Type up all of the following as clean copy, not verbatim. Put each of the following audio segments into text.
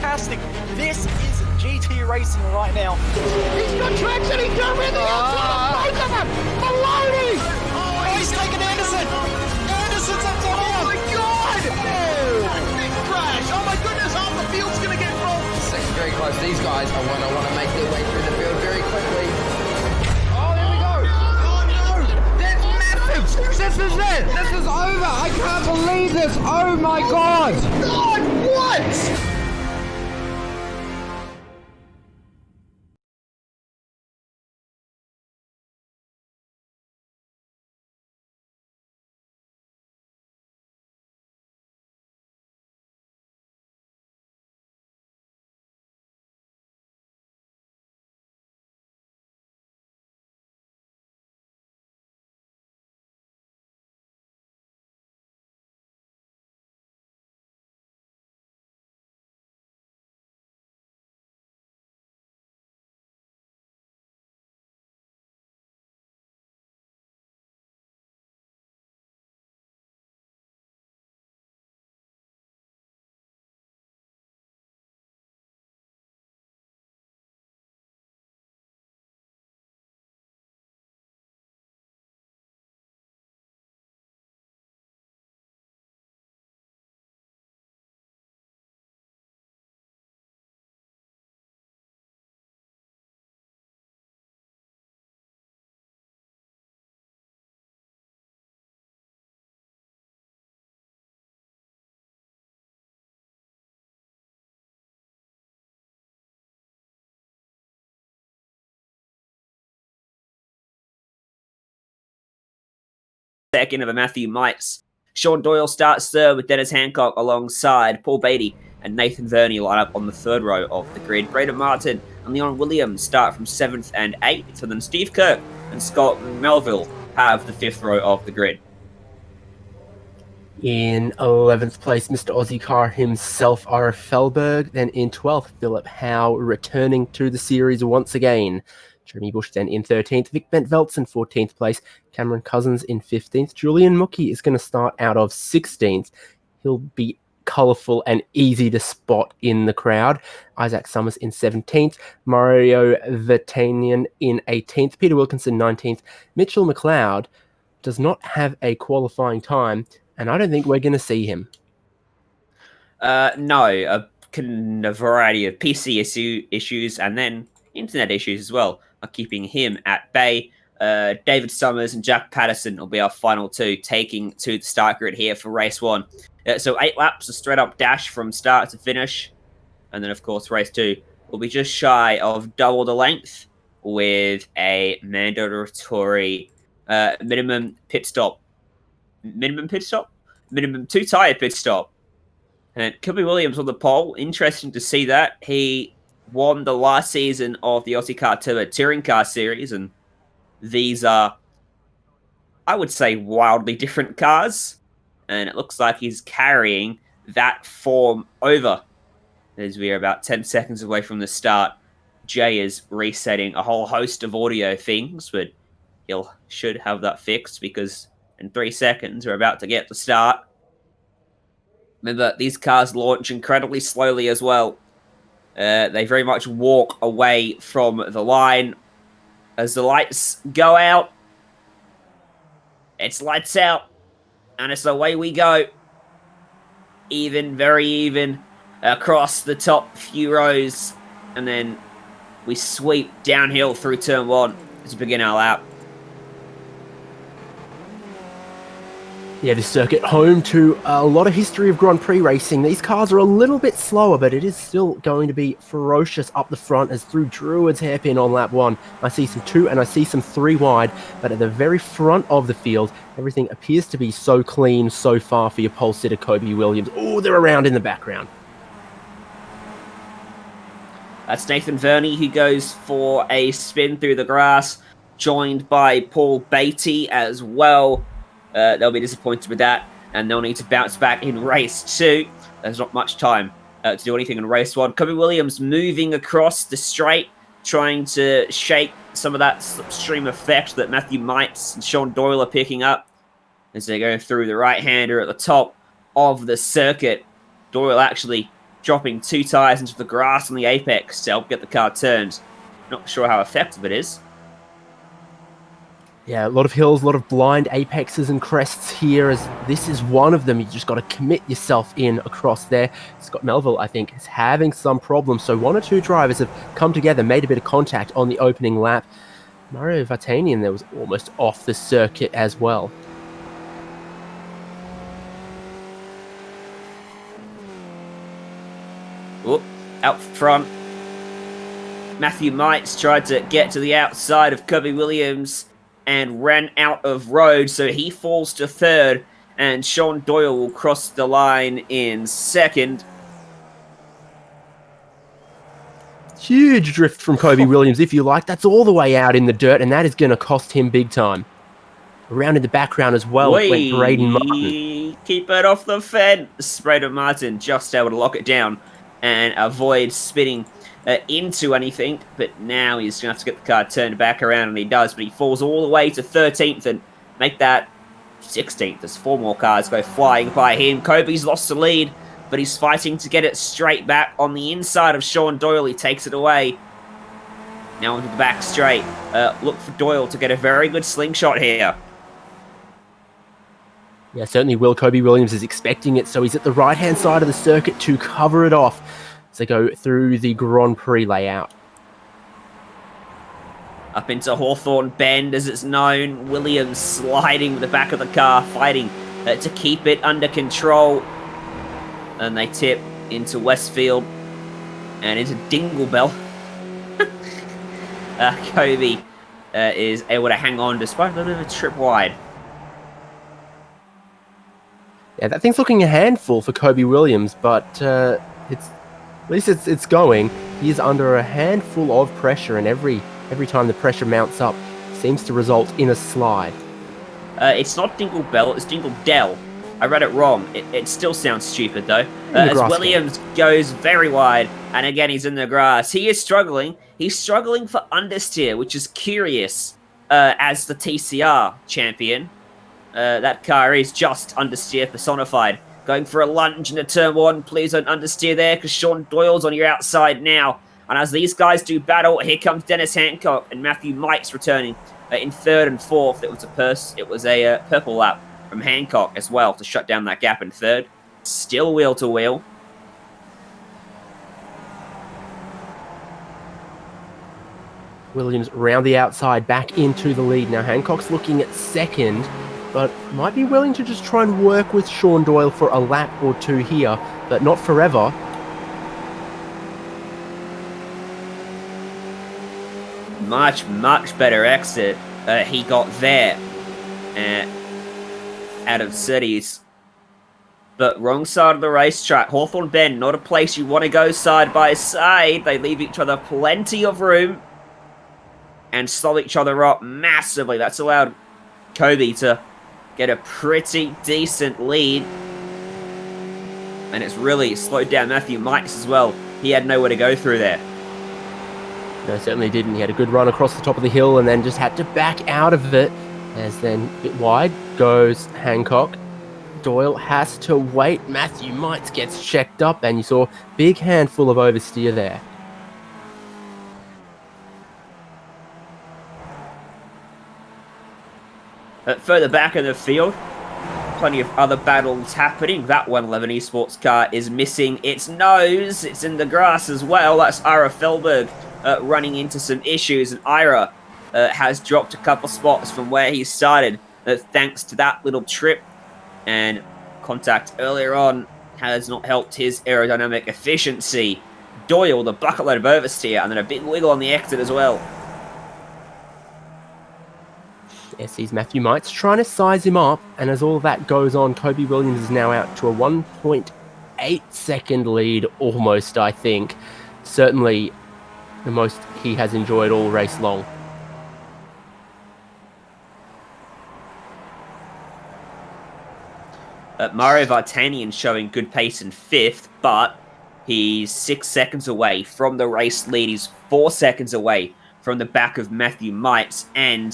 fantastic. This is GT racing right now. He's got traction, he's got with the outside, both of them! Maloney! Oh, he's taken Anderson! Anderson's up top here! Oh my god! Oh. Big crash! Oh my goodness, half the field's gonna get rolled! It's very close. These guys are want to make their way through the field very quickly. Oh, there we go! Oh no! That's massive! This is it! This is over! I can't believe this! Oh my god! God, what? Second of a Matthew Mites. Sean Doyle starts third with Dennis Hancock alongside Paul Beatty and Nathan Verney line up on the third row of the grid. Braden Martin and Leon Williams start from 7th and 8th, and then Steve Kirk and Scott Melville have the 5th row of the grid. In 11th place, Mr. Ozicar himself, Ira Felberg. Then in 12th, Philip Howe, returning to the series once again. Jeremy Bush then in 13th, Vic Bent-Veltz in 14th place, Cameron Cousins in 15th. Julian Mookie is going to start out of 16th. He'll be colourful and easy to spot in the crowd. Isaac Summers in 17th, Mario Vatanian in 18th, Peter Wilkinson 19th. Mitchell McLeod does not have a qualifying time, and I don't think we're going to see him. No, a variety of PC issues and then internet issues as well are keeping him at bay. David Summers and Jack Patterson will be our final two, taking to the start grid here for race 1. So 8 laps, a straight-up dash from start to finish. And then, of course, race 2 will be just shy of double the length with a mandatory minimum pit stop. Minimum two-tyre pit stop. And Kilby Williams on the pole. Interesting to see that. He won the last season of the Ozicar Turbo Touring Car Series, and these are, I would say, wildly different cars. And it looks like he's carrying that form over as we are about 10 seconds away from the start. Jay is resetting a whole host of audio things, but should have that fixed because in 3 seconds we're about to get the start. Remember, these cars launch incredibly slowly as well. They very much walk away from the line. As the lights go out, it's lights out, and it's away we go. Even, very even, across the top few rows, and then we sweep downhill through turn 1 to begin our lap. Yeah, this circuit home to a lot of history of Grand Prix racing. These cars are a little bit slower, but it is still going to be ferocious up the front as through Druid's hairpin on lap 1. I see some 2 and I see some 3 wide, but at the very front of the field, everything appears to be so clean so far for your pole sitter, Kobe Williams. Oh, they're around in the background. That's Nathan Verney, who goes for a spin through the grass, joined by Paul Beatty as well. They'll be disappointed with that, and they'll need to bounce back in race 2. There's not much time to do anything in race 1. Kobe Williams moving across the straight, trying to shake some of that slipstream effect that Matthew Mites and Sean Doyle are picking up as they go through the right-hander at the top of the circuit. Doyle actually dropping 2 tyres into the grass on the apex to help get the car turned. Not sure how effective it is. Yeah, a lot of hills, a lot of blind apexes and crests here, as this is one of them. You just got to commit yourself in across there. Scott Melville, I think, is having some problems. So 1 or 2 drivers have come together, made a bit of contact on the opening lap. Mario Vartanian there was almost off the circuit as well. Whoop, out front. Matthew Mites tried to get to the outside of Kobe Williams and ran out of road, so he falls to 3rd, and Sean Doyle will cross the line in 2nd. Huge drift from Kobe Williams, if you like. That's all the way out in the dirt, and that is going to cost him big time. Around in the background as well went Braden Martin. Keep it off the fence. Braden Martin just able to lock it down and avoid spinning into anything, but now he's going to have to get the car turned back around, and he does, but he falls all the way to 13th and make that 16th as 4 more cars go flying by him. Kobe's lost the lead, but he's fighting to get it straight back on the inside of Sean Doyle. He takes it away. Now onto the back straight. Look for Doyle to get a very good slingshot here. Yeah, certainly will. Kobe Williams is expecting it, so he's at the right-hand side of the circuit to cover it off as they go through the Grand Prix layout. Up into Hawthorne Bend, as it's known. Williams sliding with the back of the car, fighting to keep it under control. And they tip into Westfield and into Dinglebell. Kobe is able to hang on despite a little bit of a trip wide. Yeah, that thing's looking a handful for Kobe Williams, but it's at least it's going. He is under a handful of pressure, and every time the pressure mounts up, seems to result in a slide. It's not Dinglebell, it's Dingledell. I read it wrong. It still sounds stupid, though. As Williams goes very wide, and again, he's in the grass. He is struggling. He's struggling for understeer, which is curious as the TCR champion. That car is just understeer personified. Going for a lunge into turn 1. Please don't understeer there, because Sean Doyle's on your outside now. And as these guys do battle, here comes Dennis Hancock and Matthew Mites returning in 3rd and 4th. It was a purple lap from Hancock as well to shut down that gap in 3rd. Still wheel to wheel. Williams round the outside, back into the lead. Now Hancock's looking at 2nd, but might be willing to just try and work with Sean Doyle for a lap or 2 here, but not forever. Much better exit he got there out of cities. But wrong side of the racetrack. Hawthorne Bend, not a place you want to go side by side. They leave each other plenty of room and slow each other up massively. That's allowed Kobe to get a pretty decent lead. And it's really slowed down Matthew Mites as well. He had nowhere to go through there. No, certainly didn't. He had a good run across the top of the hill and then just had to back out of it. As then a bit wide goes Hancock. Doyle has to wait. Matthew Mites gets checked up, and you saw a big handful of oversteer there. Further back in the field, plenty of other battles happening. That 111 Esports car is missing its nose. It's in the grass as well. That's Ira Felberg running into some issues, and Ira has dropped a couple spots from where he started thanks to that little trip, and contact earlier on has not helped his aerodynamic efficiency. Doyle, the bucket load of oversteer, and then a big wiggle on the exit as well. Yes, he's Matthew Mites trying to size him up, and as all that goes on, Kobe Williams is now out to a 1.8 second lead, almost, I think. Certainly the most he has enjoyed all race long. Mario Vartanian showing good pace in 5th, but he's 6 seconds away from the race lead. He's 4 seconds away from the back of Matthew Mites, and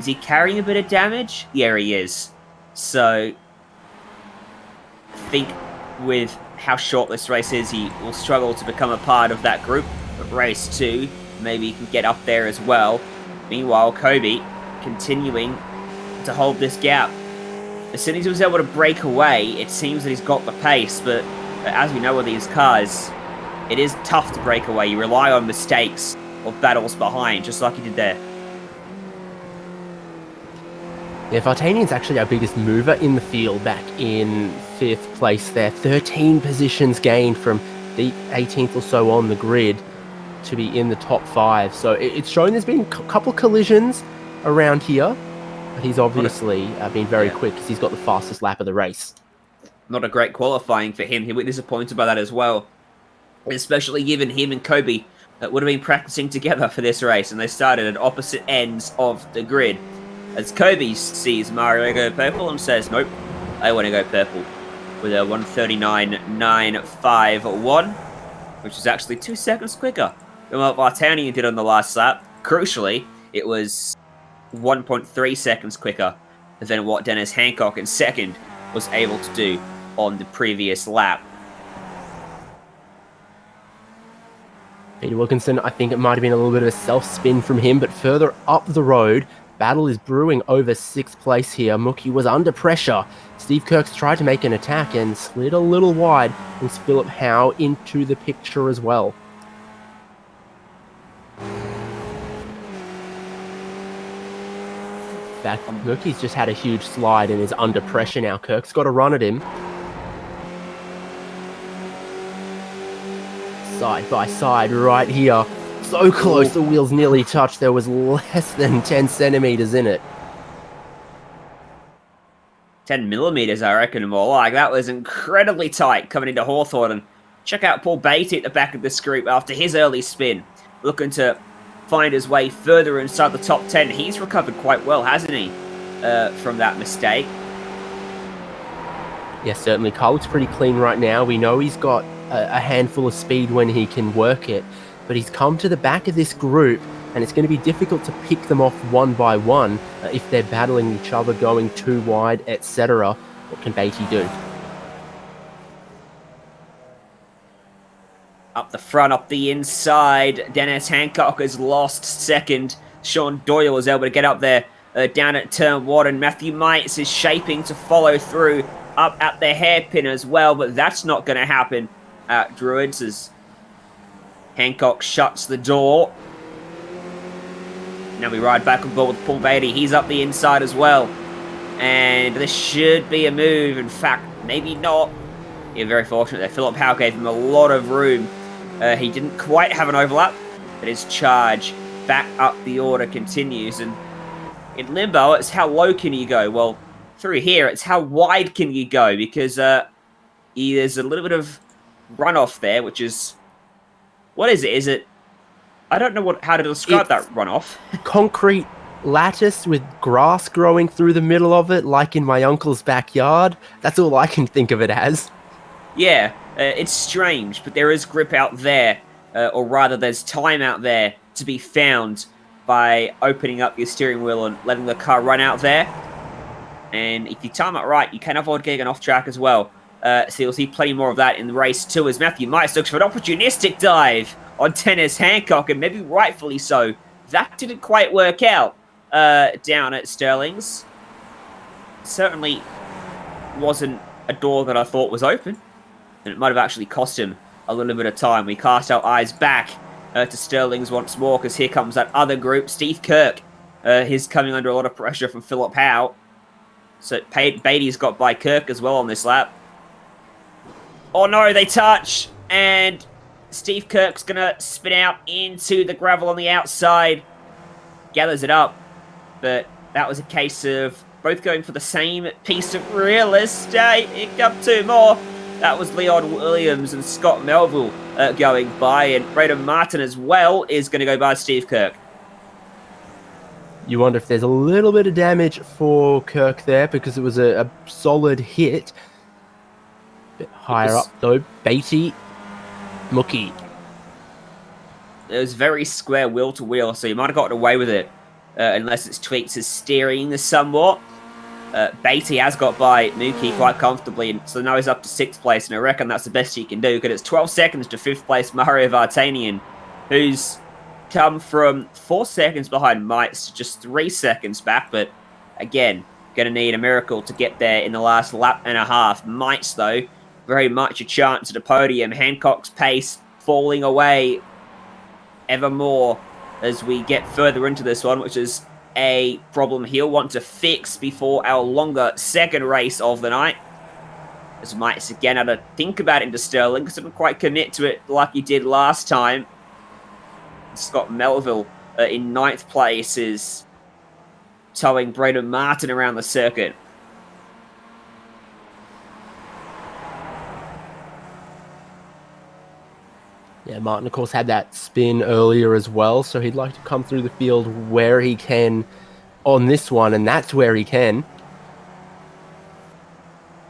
is he carrying a bit of damage? Yeah, he is. So I think with how short this race is, he will struggle to become a part of that group. But race 2, maybe he can get up there as well. Meanwhile, Kobe continuing to hold this gap. As soon as he was able to break away, it seems that he's got the pace, but as we know with these cars, it is tough to break away. You rely on mistakes or battles behind, just like he did there. Yeah, Vartanian's actually our biggest mover in the field back in 5th place there. 13 positions gained from the 18th or so on the grid to be in the top 5. So it's shown there's been a couple collisions around here, but he's obviously been very quick because he's got the fastest lap of the race. Not a great qualifying for him. He was disappointed by that as well, especially given him and Kobe would have been practicing together for this race, and they started at opposite ends of the grid. As Kobe sees Mario go purple and says, nope, I want to go purple, with a 1:39.951, which is actually 2 seconds quicker than what Vartanian did on the last lap. Crucially, it was 1.3 seconds quicker than what Dennis Hancock in second was able to do on the previous lap. Peter Wilkinson, I think it might have been a little bit of a self-spin from him, but further up the road, battle is brewing over 6th place here. Mookie was under pressure. Steve Kirk's tried to make an attack and slid a little wide, and Philip Howe into the picture as well. In fact, Mookie's just had a huge slide and is under pressure now. Kirk's got a run at him. Side by side right here. So close, the wheels nearly touched. There was less than 10 centimeters in it. 10 millimeters, I reckon, more like. That was incredibly tight coming into Hawthorne. And check out Paul Beatty at the back of this group after his early spin, looking to find his way further inside the top 10. He's recovered quite well, hasn't he, from that mistake? Yes, certainly. Kyle looks pretty clean right now. We know he's got a handful of speed when he can work it, but he's come to the back of this group, and it's going to be difficult to pick them off one by one if they're battling each other, going too wide, etc. What can Beatty do? Up the front, up the inside, Dennis Hancock has lost second. Sean Doyle was able to get up there down at turn 1, and Matthew Mites is shaping to follow through up at the hairpin as well, but that's not going to happen at Druids as Hancock shuts the door. Now we ride back on board with Paul Beatty. He's up the inside as well, and this should be a move. In fact, maybe not. You're very fortunate there. Philip Howe gave him a lot of room. He didn't quite have an overlap, but his charge back up the order continues. And in limbo, it's how low can you go? Well, through here, it's how wide can you go? Because there's a little bit of runoff there, which is... What is it? Is it... I don't know how to describe that runoff. Concrete lattice with grass growing through the middle of it, like in my uncle's backyard. That's all I can think of it as. Yeah, it's strange, but there is grip out there, or rather there's time out there to be found by opening up your steering wheel and letting the car run out there. And if you time it right, you can avoid getting off track as well. So you'll see plenty more of that in race 2 as Matthew Mites looks for an opportunistic dive on Dennis Hancock, and maybe rightfully so. That didn't quite work out down at Sterling's. Certainly wasn't a door that I thought was open, and it might have actually cost him a little bit of time. We cast our eyes back to Sterling's once more, because here comes that other group. Steve Kirk, he's coming under a lot of pressure from Philip Howe. So Beatty's got by Kirk as well on this lap. Oh no, they touch, and Steve Kirk's going to spin out into the gravel on the outside. Gathers it up, but that was a case of both going for the same piece of real estate. Here come two more. That was Leon Williams and Scott Melville going by, and Braden Martin as well is going to go by Steve Kirk. You wonder if there's a little bit of damage for Kirk there, because it was a solid hit. A bit higher up though, Beatty, Mookie. It was very square wheel to wheel, so you might have gotten away with it, unless it's tweaked his steering somewhat. Beatty has got by Mookie quite comfortably, and so now he's up to 6th place, and I reckon that's the best he can do, because it's 12 seconds to 5th place Mario Vartanian, who's come from 4 seconds behind Mites to just 3 seconds back, but again, going to need a miracle to get there in the last lap and a half. Mites, though, very much a chance at the podium. Hancock's pace falling away ever more as we get further into this one, which is a problem he'll want to fix before our longer second race of the night. As Mites again had to think about it into Sterling, because didn't quite commit to it like he did last time. Scott Melville in 9th place is towing Braden Martin around the circuit. Yeah, Martin, of course, had that spin earlier as well, so he'd like to come through the field where he can on this one, and that's where he can.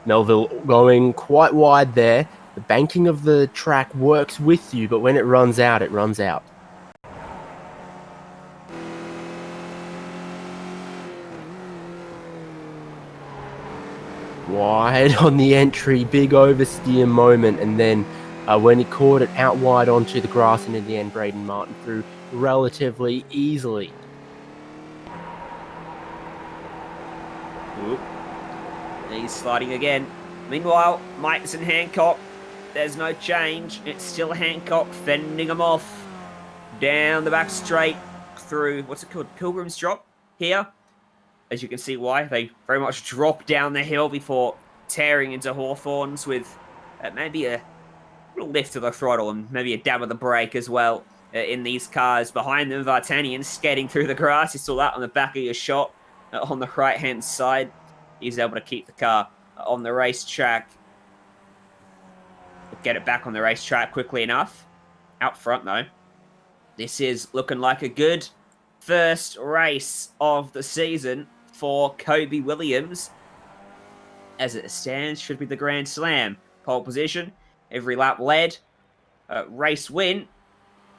Melville going quite wide there. The banking of the track works with you, but when it runs out, it runs out. Wide on the entry, big oversteer moment, and then when he caught it out wide onto the grass, and in the end, Braden Martin through relatively easily. Oop. He's sliding again. Meanwhile, Mites and Hancock, there's no change. It's still Hancock fending him off. Down the back straight through, what's it called? Pilgrim's Drop here. As you can see why. They very much drop down the hill before tearing into Hawthorns with maybe a little lift of the throttle and maybe a dab of the brake as well in these cars. Behind them, Vartanian skating through the grass. You saw that on the back of your shot on the right-hand side. He's able to keep the car on the racetrack. Get it back on the racetrack quickly enough. Out front, though. This is looking like a good first race of the season for Kobe Williams. As it stands, should be the Grand Slam. Pole position, every lap led, race win,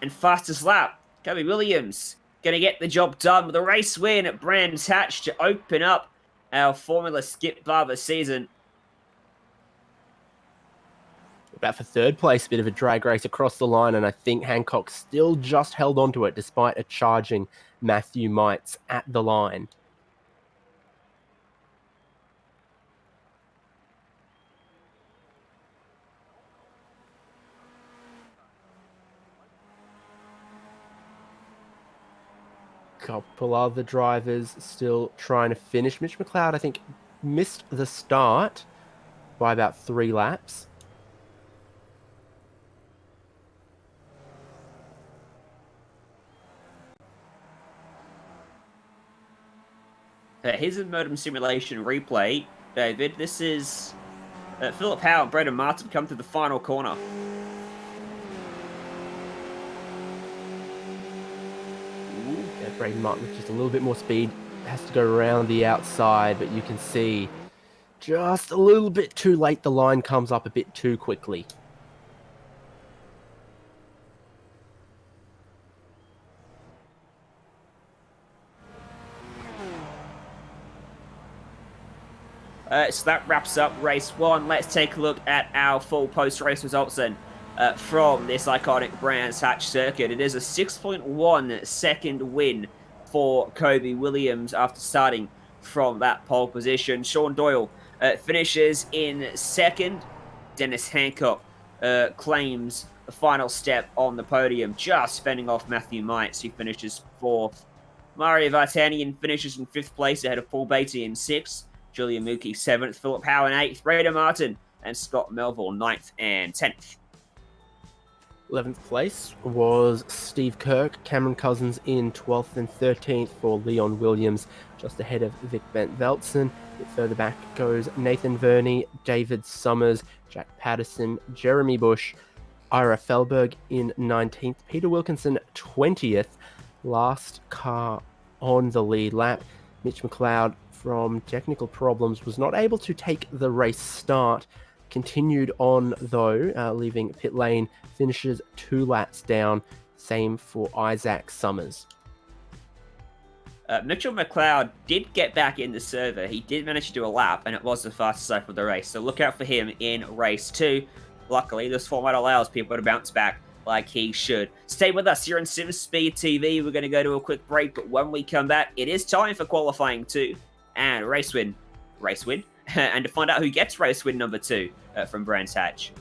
and fastest lap. Kobe Williams going to get the job done with a race win at Brands Hatch to open up our Formula Skip Barber season. About for 3rd place, bit of a drag race across the line, and I think Hancock still just held onto it despite a charging Matthew Mites at the line. Couple other drivers still trying to finish. Mitch McLeod, I think, missed the start by about 3 laps. Here's a modem simulation replay, David. This is Philip Howe and Braden Martin come to the final corner. Yeah, Braden Martin with just a little bit more speed has to go around the outside, but you can see just a little bit too late. The line comes up a bit too quickly. So that wraps up race 1. Let's take a look at our full post-race results then from this iconic Brands Hatch circuit. It is a 6.1 second win for Kobe Williams after starting from that pole position. Sean Doyle finishes in 2nd. Dennis Hancock claims the final step on the podium, just fending off Matthew Mites, who finishes 4th. Mario Vartanian finishes in 5th place ahead of Paul Beatty in 6th. Julian Mookie 7th, Philip Howe in 8th, Braden Martin and Scott Melville 9th and 10th. 11th place was Steve Kirk, Cameron Cousins in 12th and 13th for Leon Williams, just ahead of Vic Bent Veltson. A bit further back goes Nathan Verney, David Summers, Jack Patterson, Jeremy Bush, Ira Felberg in 19th, Peter Wilkinson 20th, last car on the lead lap. Mitch McLeod, from technical problems, was not able to take the race start. Continued on though, leaving pit lane, finishes 2 laps down. Same for Isaac Summers. Mitchell McLeod did get back in the server. He did manage to do a lap, and it was the fastest lap of the race. So look out for him in race 2. Luckily, this format allows people to bounce back like he should. Stay with us here on Simspeed TV. We're going to go to a quick break, but when we come back, it is time for qualifying 2 and race win, and to find out who gets race win number 2 from Brands Hatch.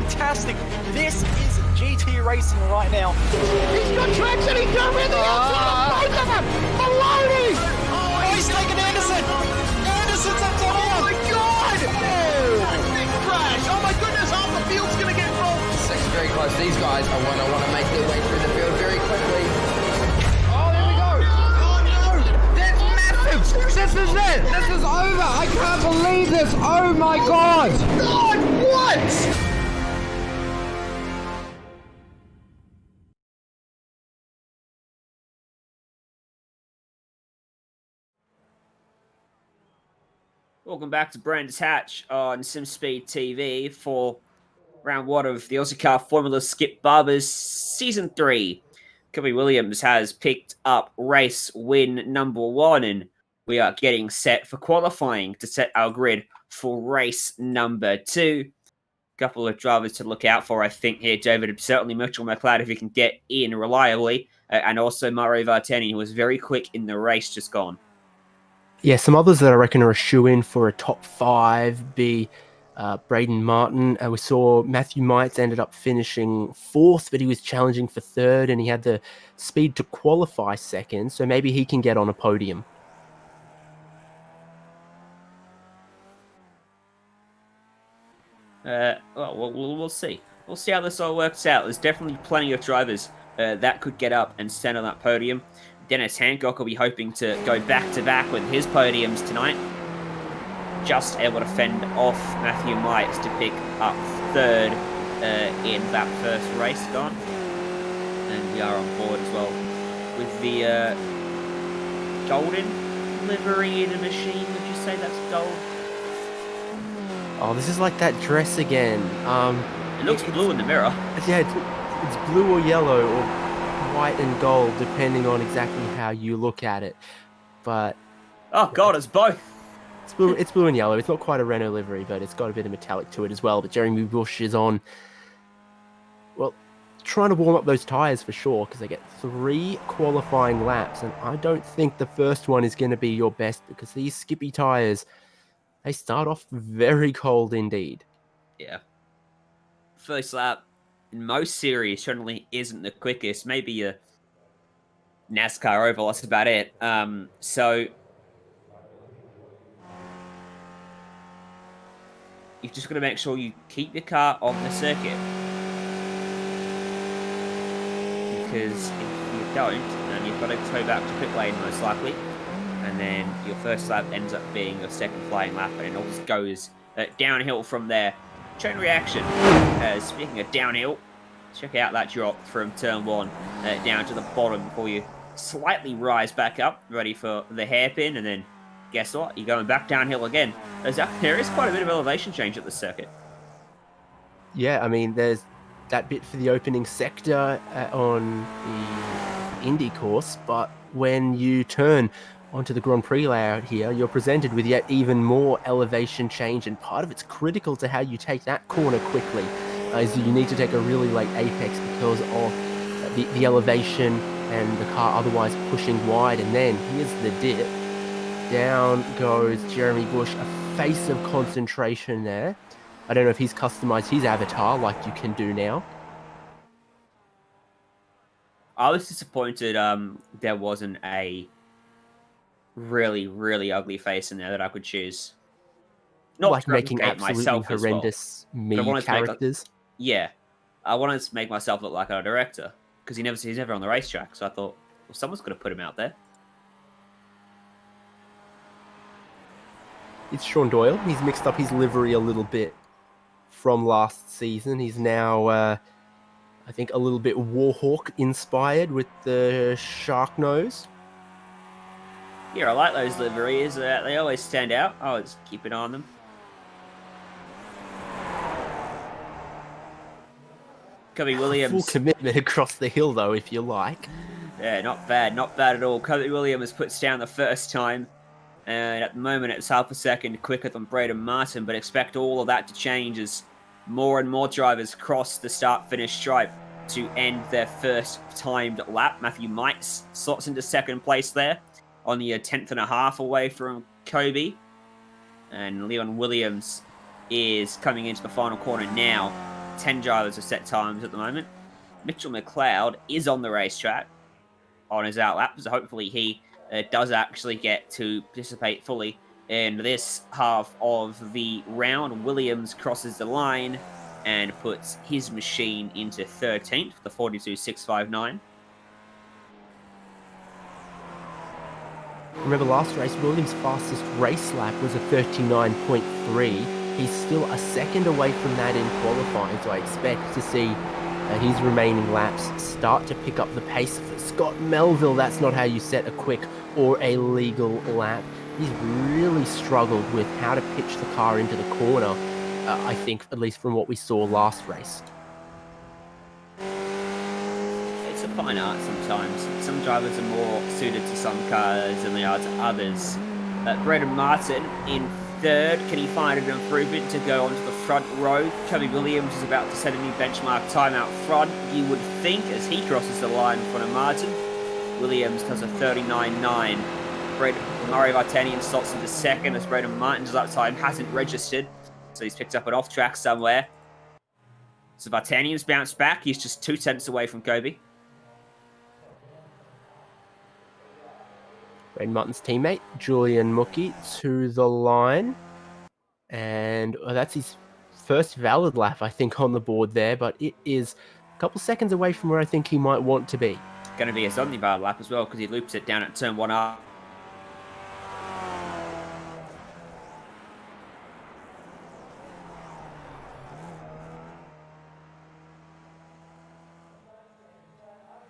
fantastic. This is GT racing right now. He's got traction, he's got with the outside of both of them! Maloney! Oh, he's taken Anderson. Anderson's up top. Oh my god! Oh! Big crash! Oh my goodness, half the field's gonna get rolled! Section's very close. These guys are want to make their way through the field very quickly. Oh, there we go! Oh no! That's massive! This is it! This is over! I can't believe this! Oh my god! God, what? Welcome back to Brands Hatch on Simspeed TV for round one of the Ozicar Formula Skip Barbers Season 3. Kobe Williams has picked up race win number 1, and we are getting set for qualifying to set our grid for race number 2. Couple of drivers to look out for, I think, here, David. Certainly Mitchell McLeod, if he can get in reliably, and also Mario Vartani, who was very quick in the race just gone. Yeah, some others that I reckon are a shoe-in for a top 5 be Braden Martin. We saw Matthew Mites ended up finishing 4th, but he was challenging for 3rd, and he had the speed to qualify 2nd, so maybe he can get on a podium. Well, we'll see. We'll see how this all works out. There's definitely plenty of drivers that could get up and stand on that podium. Dennis Hancock will be hoping to go back-to-back with his podiums tonight. Just able to fend off Matthew Mites to pick up 3rd in that first race gone. And we are on board as well with the golden livery in a machine. Would you say that's gold? Oh, this is like that dress again. It looks blue in the mirror. Yeah, it's blue or yellow or white and gold, depending on exactly how you look at it. But oh god, it's both. It's blue and yellow. It's not quite a Renault livery, but it's got a bit of metallic to it as well. But Jeremy Bush is on, well, trying to warm up those tyres for sure, because they get 3 qualifying laps, and I don't think the first one is going to be your best, because these Skippy tyres, they start off very cold indeed. Yeah. First lap in most series certainly isn't the quickest. Maybe a NASCAR oval, that's about it. So you've just got to make sure you keep your car on the circuit. Because if you don't, then you've got to tow back to pit lane most likely. And then your first lap ends up being your second flying lap, and it all just goes downhill from there. Chain reaction. Speaking of downhill, check out that drop from turn 1 down to the bottom before you slightly rise back up, ready for the hairpin, and then guess what? You're going back downhill again. There is quite a bit of elevation change at the circuit. Yeah, I mean, there's that bit for the opening sector on the Indy course, but when you turn onto the Grand Prix layout here, you're presented with yet even more elevation change, and part of it's critical to how you take that corner quickly. Is you need to take a really late apex because of the elevation and the car otherwise pushing wide, and then here's the dip. Down goes Jeremy Bush, a face of concentration there. I don't know if he's customized his avatar like you can do now. I was disappointed there wasn't a really, really ugly face in there that I could choose. Not like making absolutely horrendous characters. Yeah, I wanted to make myself look like a director because he's never on the racetrack. So I thought, well, someone's got to put him out there. It's Sean Doyle. He's mixed up his livery a little bit from last season. He's now, I think, a little bit Warhawk inspired with the shark nose. Yeah, I like those liveries. They always stand out. I always keep an eye on them. Covey Williams. Full commitment across the hill, though, if you like. Yeah, not bad. Not bad at all. Covey Williams puts down the first time. And at the moment, it's half a second quicker than Braden Martin, but expect all of that to change as more and more drivers cross the start-finish stripe to end their first timed lap. Matthew Mites slots into second place there, only a 10th and a half away from Kobe. And Leon Williams is coming into the final corner now. 10 drivers have set times at the moment. Mitchell McLeod is on the racetrack on his outlap, so hopefully he does actually get to participate fully in this half of the round. Williams crosses the line and puts his machine into 13th, the 42.659. Remember last race, Williams' fastest race lap was a 39.3. He's still a second away from that in qualifying, so I expect to see his remaining laps start to pick up the pace. For Scott Melville, that's not how you set a quick or a legal lap. He's really struggled with how to pitch the car into the corner, I think, at least from what we saw last race. It's a fine art sometimes. Some drivers are more suited to some cars than they are to others. Brendan Martin in third. Can he find an improvement to go onto the front row? Kobe Williams is about to set a new benchmark time out front, you would think, as he crosses the line in front of Martin. Williams does a 39.9. Murray Vartanian slots into second as Brendan Martin's lap time hasn't registered, so he's picked up an off track somewhere. So Vartanian's bounced back. He's just 2 tenths away from Kobe. Brendan Martin's teammate, Julian Mookie, to the line. And that's his first valid lap, I think, on the board there, but it is a couple seconds away from where I think he might want to be. Going to be a suddenly valid lap as well because he loops it down at turn 1R.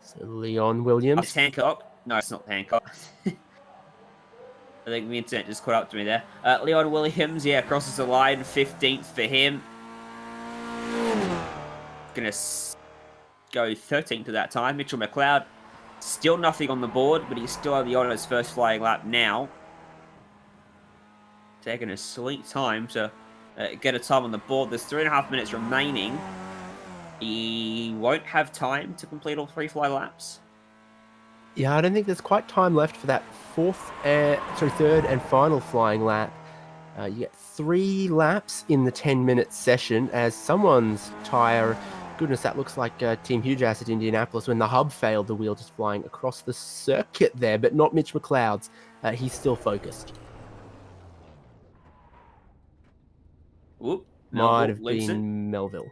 So Leon Williams. It's Hancock. No, it's not Hancock. I think the internet just caught up to me there. Leon Williams, yeah, crosses the line, 15th for him. Gonna go 13th at that time. Mitchell McLeod, still nothing on the board, but he's still on his first flying lap now. Taking a sweet time to get a time on the board. There's 3.5 minutes remaining. He won't have time to complete all 3 fly laps. Yeah, I don't think there's quite time left for that third and final flying lap. You get 3 laps in the 10-minute session as someone's tyre, goodness, that looks like Team Hujas at Indianapolis when the hub failed, the wheel just flying across the circuit there, but not Mitch McLeod's. He's still focused. Whoop. Might have been Melville.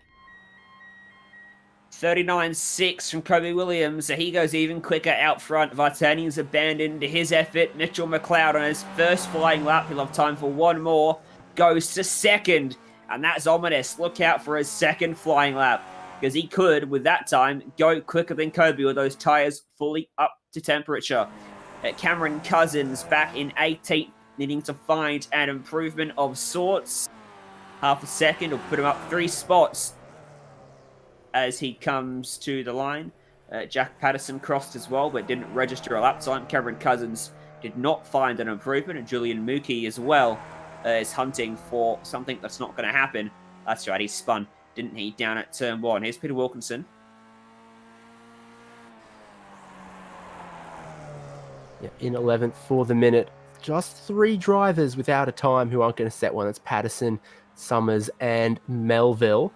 39.6 from Kobe Williams, so he goes even quicker out front. Vartanian's abandoned his effort. Mitchell McLeod on his first flying lap, he'll have time for one more, goes to second, and that's ominous. Look out for his second flying lap, because he could, with that time, go quicker than Kobe with those tyres fully up to temperature. Cameron Cousins back in 18th, needing to find an improvement of sorts. Half a second will put him up 3 spots as he comes to the line. Jack Patterson crossed as well, but didn't register a lap time. Cameron Cousins did not find an improvement, and Julian Mookie as well is hunting for something that's not going to happen. That's right, he spun, didn't he, down at turn 1. Here's Peter Wilkinson. Yeah, in 11th for the minute. Just 3 drivers without a time who aren't going to set one. That's Patterson, Summers, and Melville.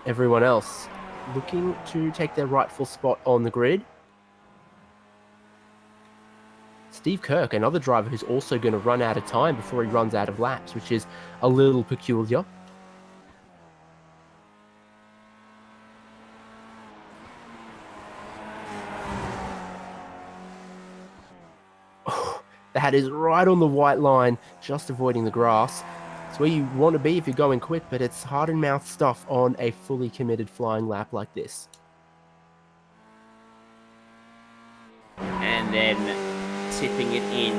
Everyone else looking to take their rightful spot on the grid. Steve Kirk, another driver who's also going to run out of time before he runs out of laps, which is a little peculiar. Oh, that is right on the white line, just avoiding the grass. It's where you want to be if you're going quick, but it's hard and mouth stuff on a fully committed flying lap like this. And then tipping it in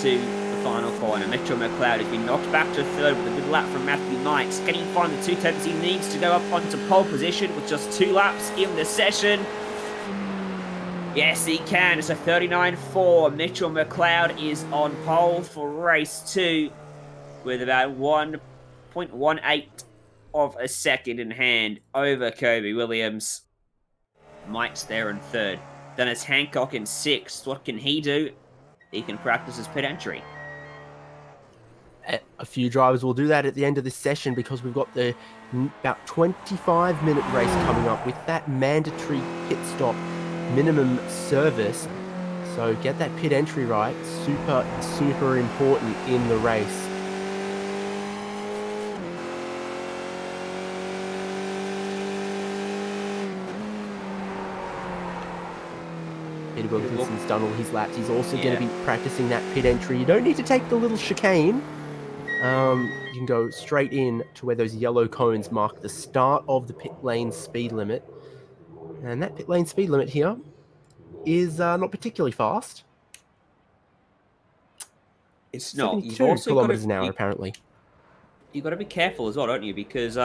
to the final corner. Mitchell McLeod has been knocked back to third with a good lap from Matthew Knight. Can he find the 2 tenths he needs to go up onto pole position with just 2 laps in the session? Yes, he can. It's a 39.4. Mitchell McLeod is on pole for race 2. With about 1.18 of a second in hand over Kobe Williams. Mike's there in third. Then it's Hancock in 6th. What can he do? He can practice his pit entry. A few drivers will do that at the end of this session because we've got the about 25-minute race coming up with that mandatory pit stop minimum service. So get that pit entry right. Super, super important in the race. Peter Wilkinson's done all his laps. He's also going to be practicing that pit entry. You don't need to take the little chicane. You can go straight in to where those yellow cones mark the start of the pit lane speed limit. And that pit lane speed limit here is not particularly fast. It's not. You've 72 also kilometers an hour, apparently. You've got to be careful as well, don't you? Because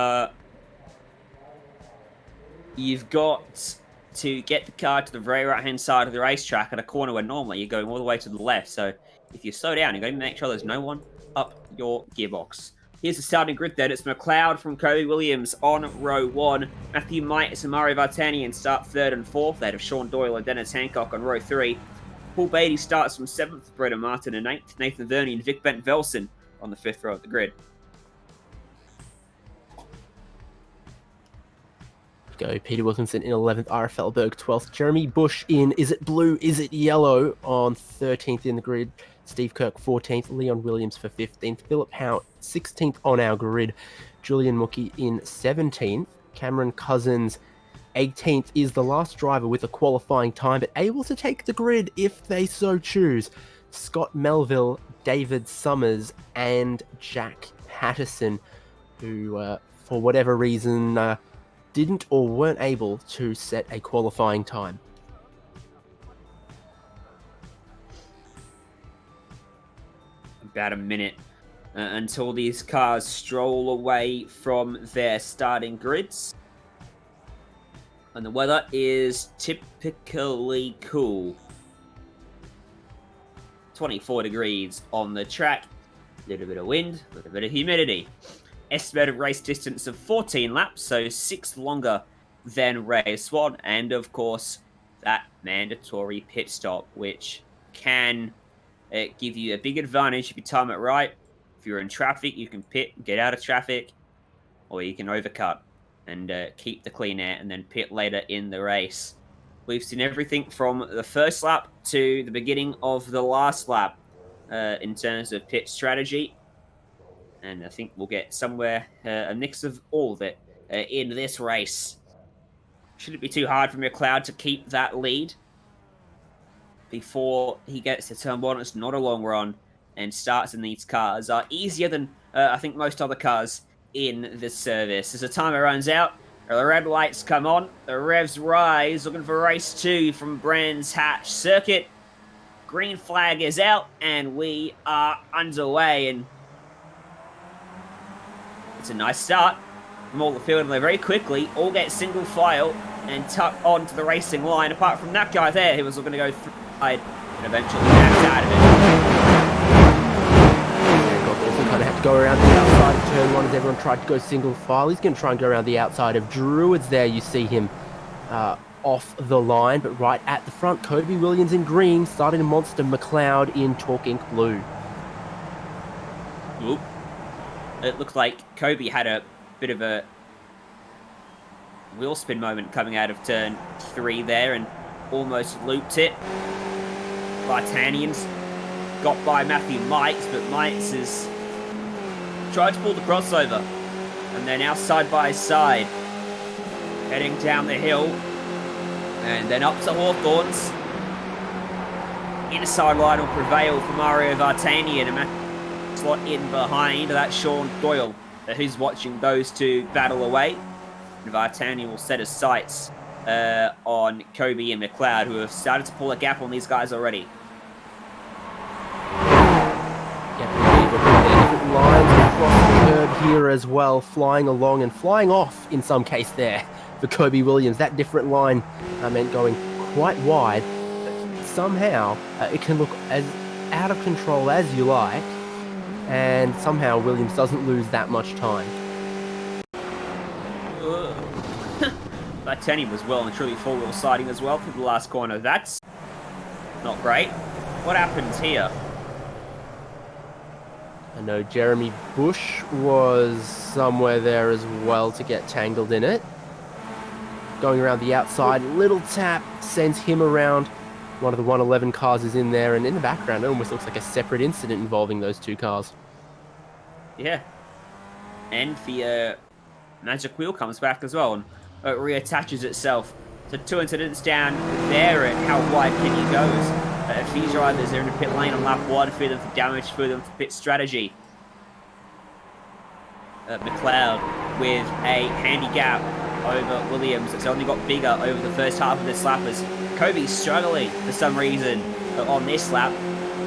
you've got to get the car to the very right-hand side of the racetrack at a corner where normally you're going all the way to the left. So if you slow down, you've got to make sure there's no one up your gearbox. Here's the starting grid then. It's McLeod from Kobe Williams on row 1. Matthew Mites and Mario Vartanian start 3rd and 4th. They have Sean Doyle and Dennis Hancock on row 3. Paul Beatty starts from 7th, Brendan Martin in 8th, Nathan Verney and Vic Bent-Velsen on the 5th row of the grid. Go Peter Wilkinson in 11th, RFL Berg 12th, Jeremy Bush in Is It Blue, Is It Yellow on 13th in the grid, Steve Kirk 14th, Leon Williams for 15th, Philip Howe 16th on our grid, Julian Mookie in 17th, Cameron Cousins 18th is the last driver with a qualifying time, but able to take the grid if they so choose. Scott Melville, David Summers, and Jack Patterson, who, for whatever reason, didn't or weren't able to set a qualifying time. About a minute until these cars stroll away from their starting grids. And the weather is typically cool. 24 degrees on the track. A little bit of wind, a little bit of humidity. Estimated race distance of 14 laps, so 6 longer than race 1. And of course, that mandatory pit stop, which can give you a big advantage if you time it right. If you're in traffic, you can pit and get out of traffic, or you can overcut and keep the clean air and then pit later in the race. We've seen everything from the first lap to the beginning of the last lap in terms of pit strategy. And I think we'll get somewhere a mix of all of it in this race. Shouldn't be too hard for McLeod to keep that lead before he gets to turn 1. It's not a long run, and starts in these cars are easier than I think most other cars in this service. As the timer runs out, the red lights come on, the revs rise, looking for race 2 from Brands Hatch Circuit. Green flag is out, and we are underway, and it's a nice start from all the field, and they very quickly all get single file and tuck onto the racing line, apart from that guy there who was looking to go through and eventually backs out of it. Also kind of had to go around the outside of turn 1 as everyone tried to go single file. He's going to try and go around the outside of Druids there. You see him off the line, but right at the front, Kobe Williams in green, starting to monster McLeod in Talk Ink blue. Oop. It looked like Kobe had a bit of a wheel spin moment coming out of turn 3 there and almost looped it. Vartanian's got by Matthew Mites, but Mites has tried to pull the crossover. And they're now side by side, heading down the hill. And then up to Hawthorns. Inside line will prevail for Mario Vartanian, and Matthew slot in behind. That's Sean Doyle, who's watching those two battle away. And Vartanian will set his sights on Kobe and McLeod, who have started to pull a gap on these guys already. Different lines across the curb here as well, flying along and flying off in some case there for Kobe Williams. That different line meant going quite wide, but somehow it can look as out of control as you like, and somehow Williams doesn't lose that much time. Vartanian was well and truly four-wheel sliding as well through the last corner. That's not great. What happens here? I know Jeremy Bush was somewhere there as well to get tangled in it. Going around the outside, little tap sends him around. One of the 111 cars is in there, and in the background, it almost looks like a separate incident involving those two cars. Yeah. And the magic wheel comes back as well, and it reattaches itself. So 2 incidents down there, and how wide can you go? A few drivers are in the pit lane on lap 1 for them for damage, for them for pit strategy. McLeod with a handicap over Williams. It's only got bigger over the first half of this lap as Kobe's struggling for some reason on this lap.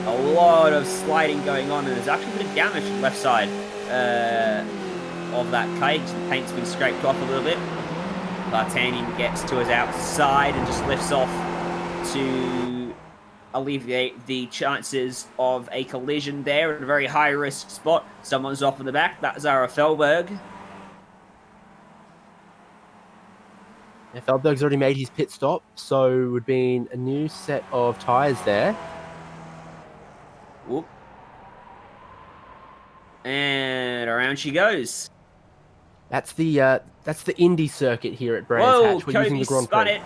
A lot of sliding going on, and there's actually a bit of damage to the left side of that cage. The paint's been scraped off a little bit. Vartanian gets to his outside and just lifts off to alleviate the chances of a collision there in a very high-risk spot. Someone's off in the back. That's Zara Felberg. Yeah, Feldberg's already made his pit stop, so it would be a new set of tyres there. Whoop. And around she goes. That's the Indy circuit here at Brands Whoa, Hatch. We're using the Kobe's Grand spun Prix. it.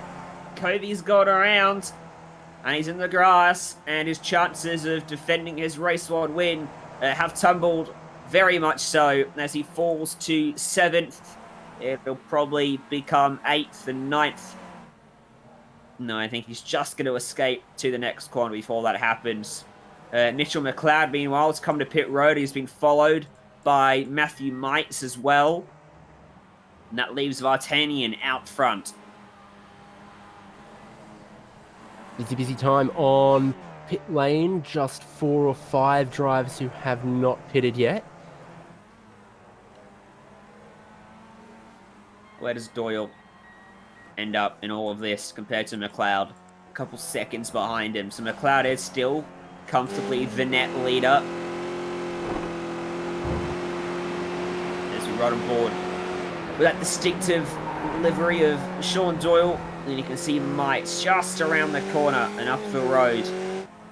Kobe's gone around, and he's in the grass, and his chances of defending his race one win have tumbled very much so as he falls to 7th. It'll probably become 8th and 9th. No, I think he's just going to escape to the next corner before that happens. Mitchell McLeod, meanwhile, has come to pit road. He's been followed by Matthew Mites as well. And that leaves Vartanian out front. Busy time on pit lane. Just 4 or 5 drivers who have not pitted yet. Where does Doyle end up in all of this compared to McLeod? A couple seconds behind him. So McLeod is still comfortably the net leader. As we ride on board with that distinctive livery of Sean Doyle. And you can see Mites just around the corner and up the road.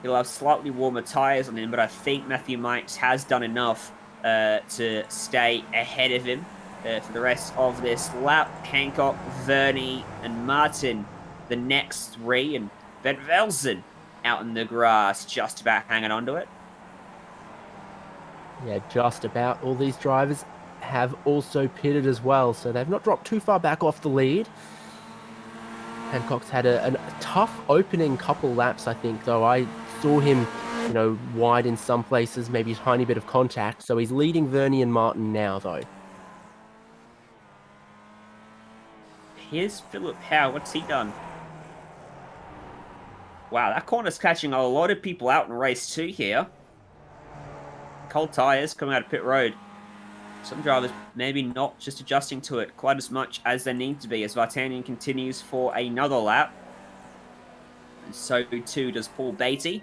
He'll have slightly warmer tyres on him, but I think Matthew Mites has done enough to stay ahead of him for the rest of this lap. Hancock, Verney, and Martin, the next 3, and Ben Velsen out in the grass, just about hanging on to it. Yeah, just about. All these drivers have also pitted as well, so they've not dropped too far back off the lead. Hancock's had a tough opening couple laps, I think, though. I saw him, wide in some places, maybe a tiny bit of contact, so he's leading Verney and Martin now, though. Here's Philip Howe. What's he done? Wow, that corner's catching a lot of people out in race 2 here. Cold tyres coming out of pit road. Some drivers maybe not just adjusting to it quite as much as they need to be as Vartanian continues for another lap. And so too does Paul Beatty.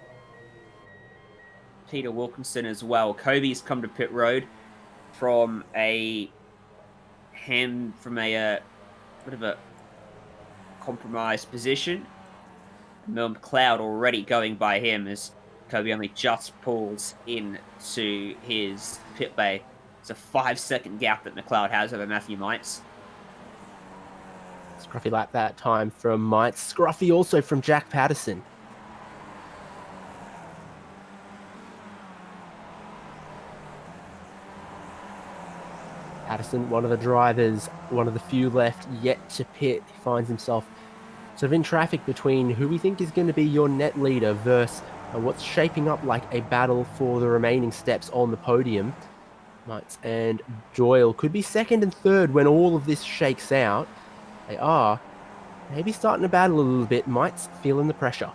Peter Wilkinson as well. Kobe's come to pit road from a bit of a compromised position. Mel McLeod already going by him as Kobe only just pulls into his pit bay. It's a 5-second gap that McLeod has over Matthew Mites. Scruffy lap that time from Mites. Scruffy also from Jack Patterson. Patterson, one of the drivers, one of the few left yet to pit. He finds himself sort of in traffic between who we think is going to be your net leader versus what's shaping up like a battle for the remaining steps on the podium. Mites and Doyle could be 2nd and 3rd when all of this shakes out. They are maybe starting to battle a little bit. Mites feeling the pressure.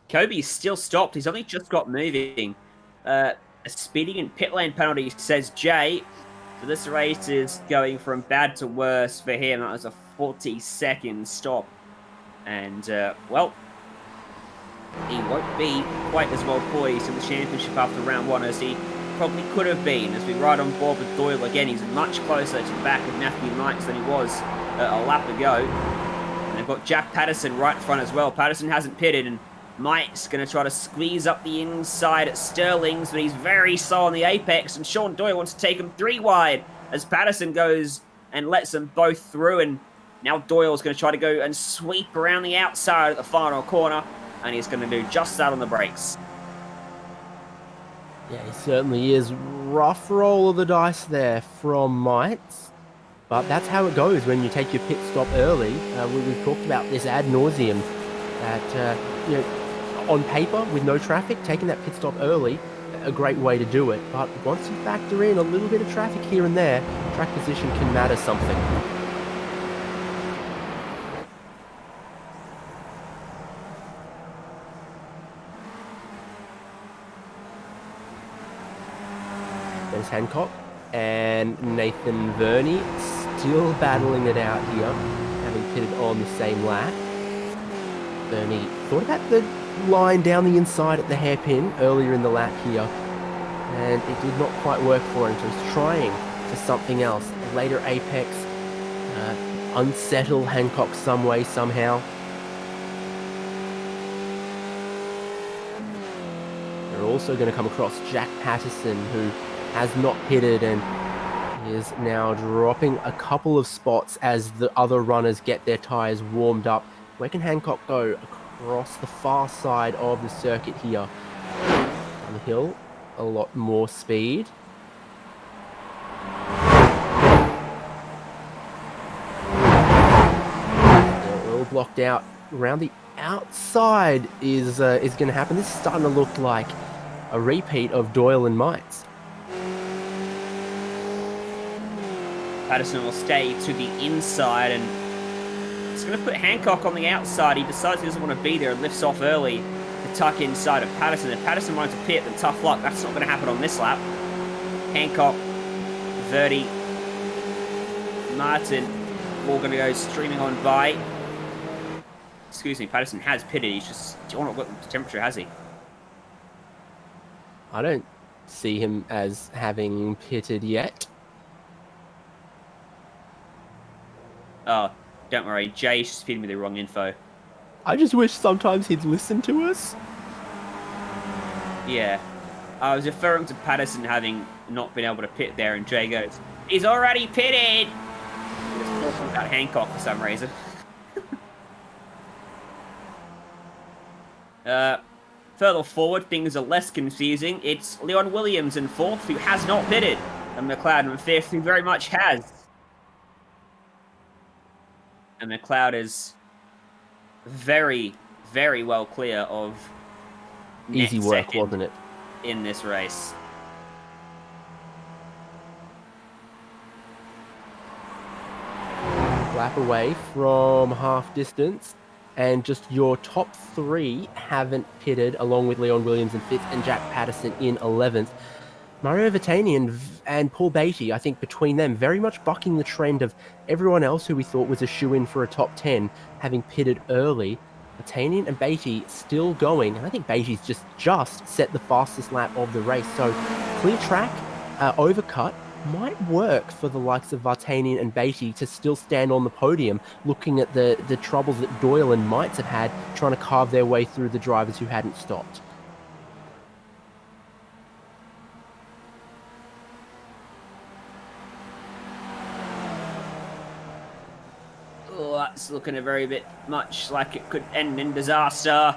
Kobe's still stopped. He's only just got moving. A speeding and pit lane penalty, says Jay. So this race is going from bad to worse for him. That was a 40-second stop. And, well, he won't be quite as well poised in the championship after round 1 as he probably could have been. As we ride on board with Doyle again, he's much closer to the back of Matthew Mites than he was a lap ago. And they've got Jack Patterson right in front as well. Patterson hasn't pitted, and Mike's going to try to squeeze up the inside at Sterling's, but he's very slow on the apex, and Sean Doyle wants to take him 3 wide as Patterson goes and lets them both through, and now Doyle's going to try to go and sweep around the outside at the final corner, and he's going to do just that on the brakes. Yeah, he certainly is. Rough roll of the dice there from Mites. But that's how it goes when you take your pit stop early. We've talked about this ad nauseum. That, on paper, with no traffic, taking that pit stop early, a great way to do it. But once you factor in a little bit of traffic here and there, track position can matter something. There's Hancock and Nathan Verney still battling it out here, having pitted on the same lap. Verney thought about the line down the inside at the hairpin earlier in the lap here, and it did not quite work for him, so he's trying for something else. A later apex, unsettle Hancock some way, somehow. They're also going to come across Jack Patterson, who has not pitted and is now dropping a couple of spots as the other runners get their tyres warmed up. Where can Hancock go? Across the far side of the circuit here. On the hill, a lot more speed. They're all blocked out. Around the outside is going to happen. This is starting to look like a repeat of Doyle and Mites. Patterson will stay to the inside, and it's going to put Hancock on the outside. He decides he doesn't want to be there and lifts off early to tuck inside of Patterson. If Patterson wanted to pit, then tough luck. That's not going to happen on this lap. Hancock, Verdi, Martin, all going to go streaming on by. Excuse me, Patterson has pitted. He's just, do you want to what temperature has he? I don't see him as having pitted yet. Oh, don't worry. Jay's just feeding me the wrong info. I just wish sometimes he'd listen to us. Yeah. I was referring to Patterson having not been able to pit there, and Jay goes, he's already pitted! He was talking about Hancock for some reason. Further forward, things are less confusing. It's Leon Williams in 4th, who has not pitted, and McLeod in 5th, who very much has. And McLeod is very, very well clear of easy work, wasn't it? In this race. Lap away from half distance, and just your top 3 haven't pitted, along with Leon Williams in 5th and Jack Patterson in 11th. Mario Vatanian and Paul Beatty, I think between them, very much bucking the trend of everyone else who we thought was a shoo-in for a top 10, having pitted early. Vatanian and Beatty still going, and I think Beatty's just set the fastest lap of the race. So clear track, overcut, might work for the likes of Vatanian and Beatty to still stand on the podium, looking at the troubles that Doyle and Mites have had trying to carve their way through the drivers who hadn't stopped. That's looking a very bit much like it could end in disaster.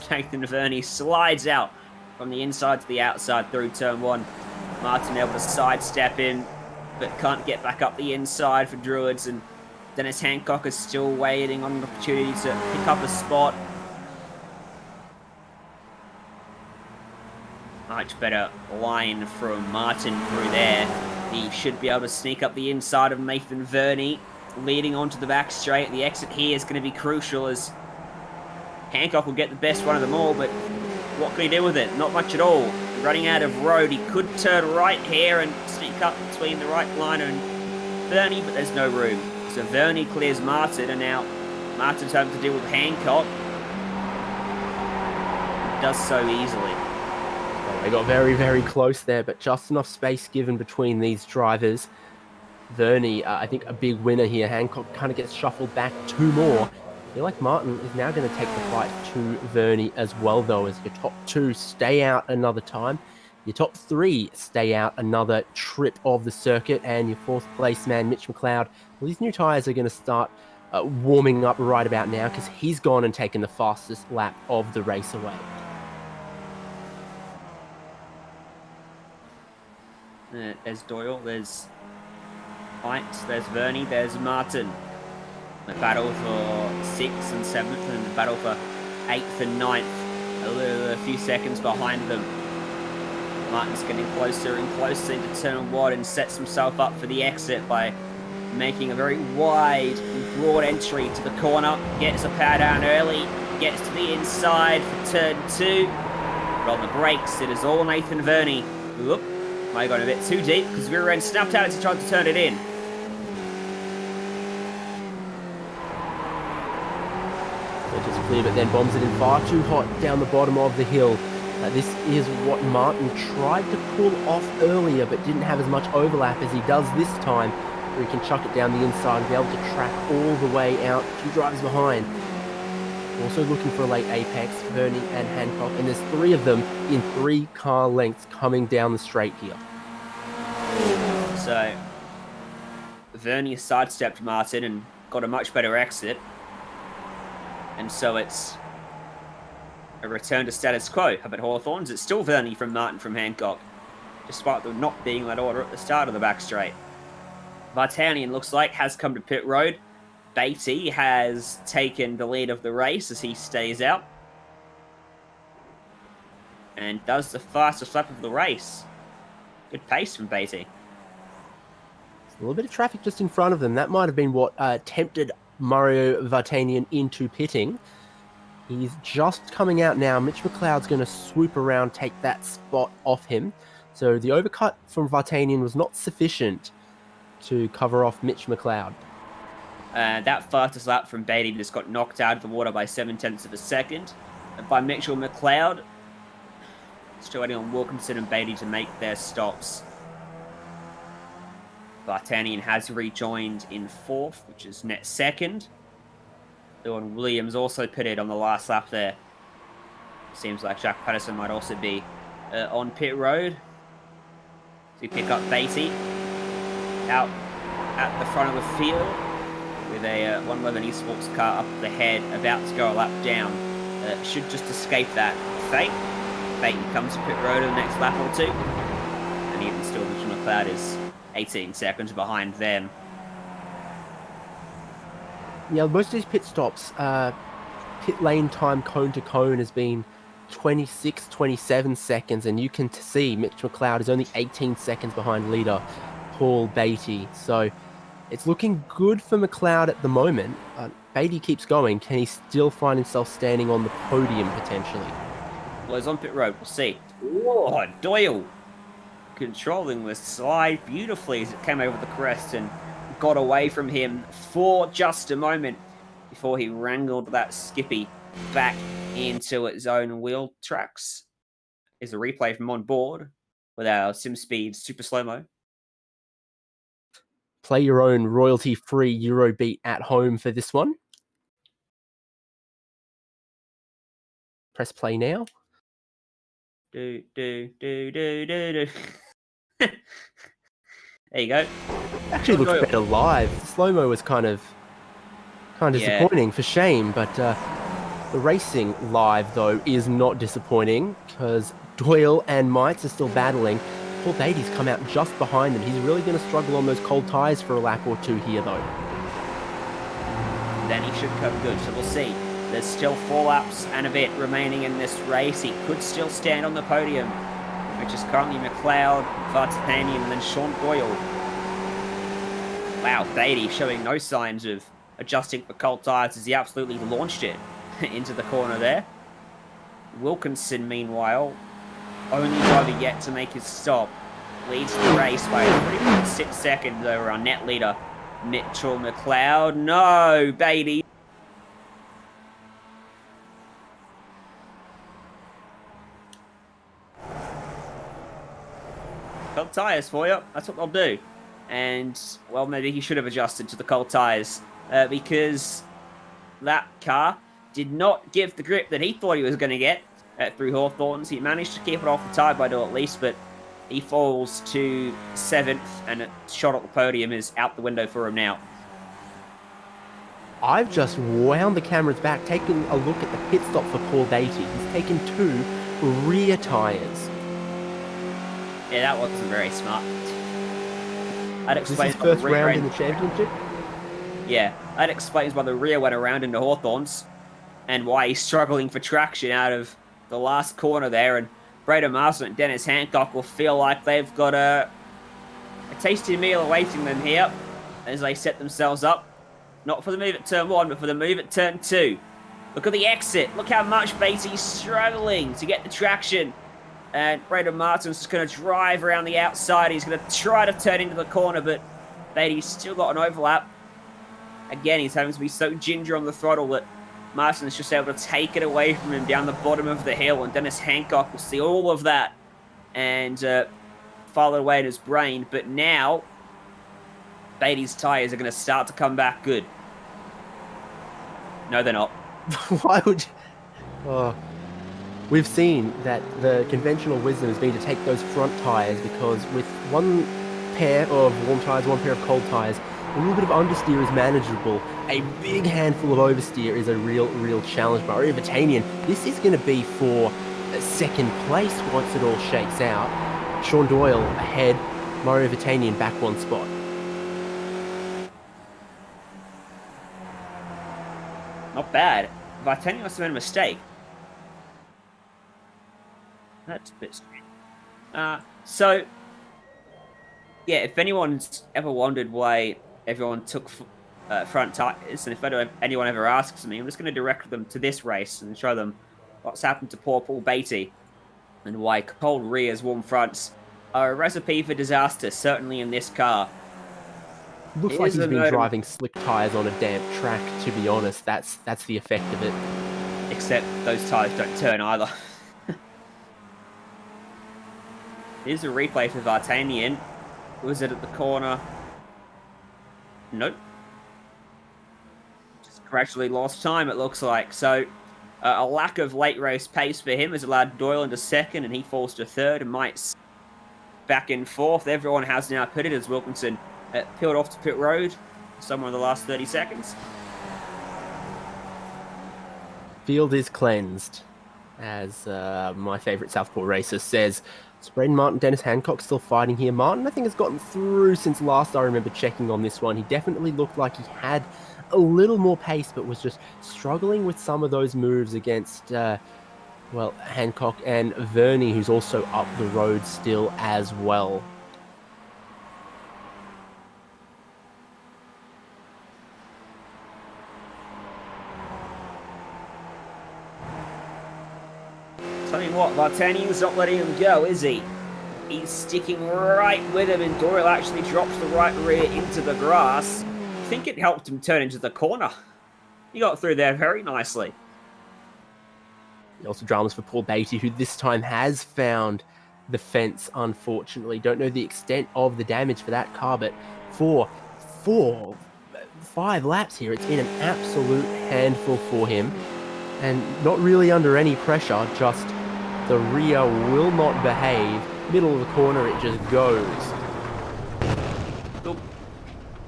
Nathan Verney slides out from the inside to the outside through turn 1. Martin able to sidestep in, but can't get back up the inside for Druids, and Dennis Hancock is still waiting on an opportunity to pick up a spot. Much better line from Martin through there. He should be able to sneak up the inside of Nathan Verney, leading onto the back straight. The exit here is going to be crucial, as Hancock will get the best one of them all, but what can he do with it? Not much at all. Running out of road, he could turn right here and sneak up between the right line and Verney, but there's no room. So Verney clears Martin, and now Martin's having to deal with Hancock. Does so easily. Well, they got very, very close there, but just enough space given between these drivers. Verney, I think a big winner here. Hancock kind of gets shuffled back 2 more. I feel like Martin is now going to take the fight to Verney as well, though, as your top 2 stay out another time. Your top 3 stay out another trip of the circuit, and your 4th place man, Mitch McLeod, well, these new tyres are going to start warming up right about now because he's gone and taken the fastest lap of the race away. There's Doyle, there's Heights, there's Verney, there's Martin. The battle for 6th and 7th, and the battle for 8th and 9th. A few seconds behind them. Martin's getting closer and closer into turn 1 and sets himself up for the exit by making a very wide, broad entry to the corner. Gets a power down early, gets to the inside for turn 2. But on the brakes, it is all Nathan Verney. Oop, might have gone a bit too deep because rear end snapped out as he tried to turn it in. Just clear, but then bombs it in far too hot down the bottom of the hill. This is what Martin tried to pull off earlier, but didn't have as much overlap as he does this time, where he can chuck it down the inside and be able to track all the way out 2 drivers behind. Also looking for a late apex, Verney and Hancock, and there's 3 of them in 3 car lengths coming down the straight here. So, Verney sidestepped Martin and got a much better exit. And so it's a return to status quo. Up at Hawthorns, it's still Verney from Martin from Hancock, despite there not being that order at the start of the back straight. Vartanian looks like has come to pit road. Beatty has taken the lead of the race as he stays out. And does the fastest lap of the race. Good pace from Beatty. A little bit of traffic just in front of them. That might have been what tempted Mario Vartanian into pitting. He's just coming out now. Mitch McLeod's going to swoop around, take that spot off him. So the overcut from Vartanian was not sufficient to cover off Mitch McLeod. That fastest lap from Beatty just got knocked out of the water by 0.7 of a second by Mitchell McLeod. Still waiting on Wilkinson and Beatty to make their stops. Vartanian has rejoined in 4th, which is net 2nd. Dylan Williams also pitted on the last lap there. Seems like Jack Patterson might also be on pit road. So we pick up Beatty out at the front of the field with a 111 Esports car up the head, about to go a lap down. Should just escape that fate. Beatty comes to pit road in the next lap or 2. And even still, Mitchell McLeod is 18 seconds behind them. Yeah, most of these pit stops, pit lane time cone to cone has been 26, 27 seconds, and you can see Mitch McLeod is only 18 seconds behind leader Paul Beatty. So it's looking good for McLeod at the moment. Beatty keeps going. Can he still find himself standing on the podium potentially? Well, he's on pit road. We'll see. Oh, Doyle controlling the slide beautifully as it came over the crest and got away from him for just a moment before he wrangled that Skippy back into its own wheel tracks. Here's a replay from on board with our Simspeed Super Slow-Mo. Play your own royalty-free Eurobeat at home for this one. Press play now. Do. There you go. Actually looks better live. The slow-mo was kind of disappointing, for shame, but the racing live, though, is not disappointing because Doyle and Mites are still battling. Paul Beatty's come out just behind them. He's really going to struggle on those cold tyres for a lap or 2 here, though. Then he should come good, so we'll see. There's still 4 laps and a bit remaining in this race. He could still stand on the podium, which is currently McLeod, Vartanian, and then Sean Doyle. Wow, Beatty showing no signs of adjusting for cold tyres as he absolutely launched it into the corner there. Wilkinson, meanwhile, only driver yet to make his stop, leads the race by 3.6 seconds over our net leader, Mitchell McLeod. No, Beatty. Cold tyres for you. That's what they'll do. And, well, maybe he should have adjusted to the cold tyres because that car did not give the grip that he thought he was going to get through Hawthorns. He managed to keep it off the tyre bundle at least, but he falls to 7th, and a shot at the podium is out the window for him now. I've just wound the cameras back, taking a look at the pit stop for Paul Beatty. He's taken 2 rear tyres. Yeah, that wasn't very smart. That This is explains his why the first rear round in end- the championship. Yeah, that explains why the rear went around into Hawthorns and why he's struggling for traction out of the last corner there. And Braden Marsden and Dennis Hancock will feel like they've got a tasty meal awaiting them here as they set themselves up. Not for the move at turn 1, but for the move at turn 2. Look at the exit. Look how much Beatty's struggling to get the traction. And Braden Martin's just going to drive around the outside. He's going to try to turn into the corner, but Beatty's still got an overlap. Again, he's having to be so ginger on the throttle that Martin's just able to take it away from him down the bottom of the hill. And Dennis Hancock will see all of that and file it away in his brain. But now, Beatty's tyres are going to start to come back good. No, they're not. Why would you... Oh. We've seen that the conventional wisdom has been to take those front tyres because with one pair of warm tyres, one pair of cold tyres, a little bit of understeer is manageable. A big handful of oversteer is a real challenge. Mario Vatanian, this is going to be for second place once it all shakes out. Sean Doyle ahead, Mario Vatanian back 1 spot. Not bad. Vatanian must have made a mistake. That's a bit strange. So, yeah, if anyone's ever wondered why everyone took front tyres, and if anyone ever asks me, I'm just going to direct them to this race and show them what's happened to poor Paul Beatty and why cold rears, warm fronts are a recipe for disaster, certainly in this car. Looks like he's been driving slick tyres on a damp track, to be honest. That's the effect of it. Except those tyres don't turn either. Here's a replay for Vartanian. Was it at the corner? Nope. Just gradually lost time, it looks like. So, a lack of late race pace for him has allowed Doyle into 2nd, and he falls to 3rd, and Mike's back in 4th. Everyone has now pitted as Wilkinson peeled off to pit road somewhere in the last 30 seconds. Field is cleansed, as my favourite Southpaw racer says. So Braden Martin, Dennis Hancock still fighting here. Martin, I think, has gotten through since last I remember checking on this one. He definitely looked like he had a little more pace, but was just struggling with some of those moves against, well, Hancock and Verney, who's also up the road still as well. Tell you what, Vartanian's not letting him go, is he? He's sticking right with him, and Doyle actually drops the right rear into the grass. I think it helped him turn into the corner. He got through there very nicely. Also dramas for Paul Beatty, who this time has found the fence, unfortunately. Don't know the extent of the damage for that car, but for 5 laps here, it's been an absolute handful for him. And not really under any pressure, just the rear will not behave. Middle of the corner, it just goes. Boop.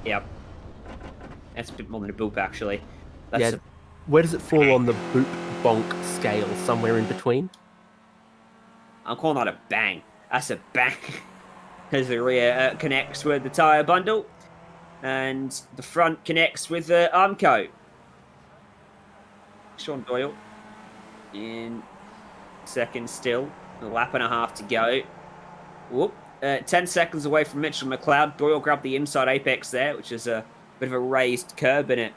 Yep. That's a bit more than a boop, actually. That's Yeah. Where does it fall on the boop bonk scale? Somewhere in between? I'm calling that a bang. That's a bang. As the rear connects with the tyre bundle. And the front connects with the Armco. Sean Doyle in 2nd still. A lap and a half to go. Whoop. 10 seconds away from Mitchell McLeod. Doyle grabbed the inside apex there, which is a bit of a raised curb, and it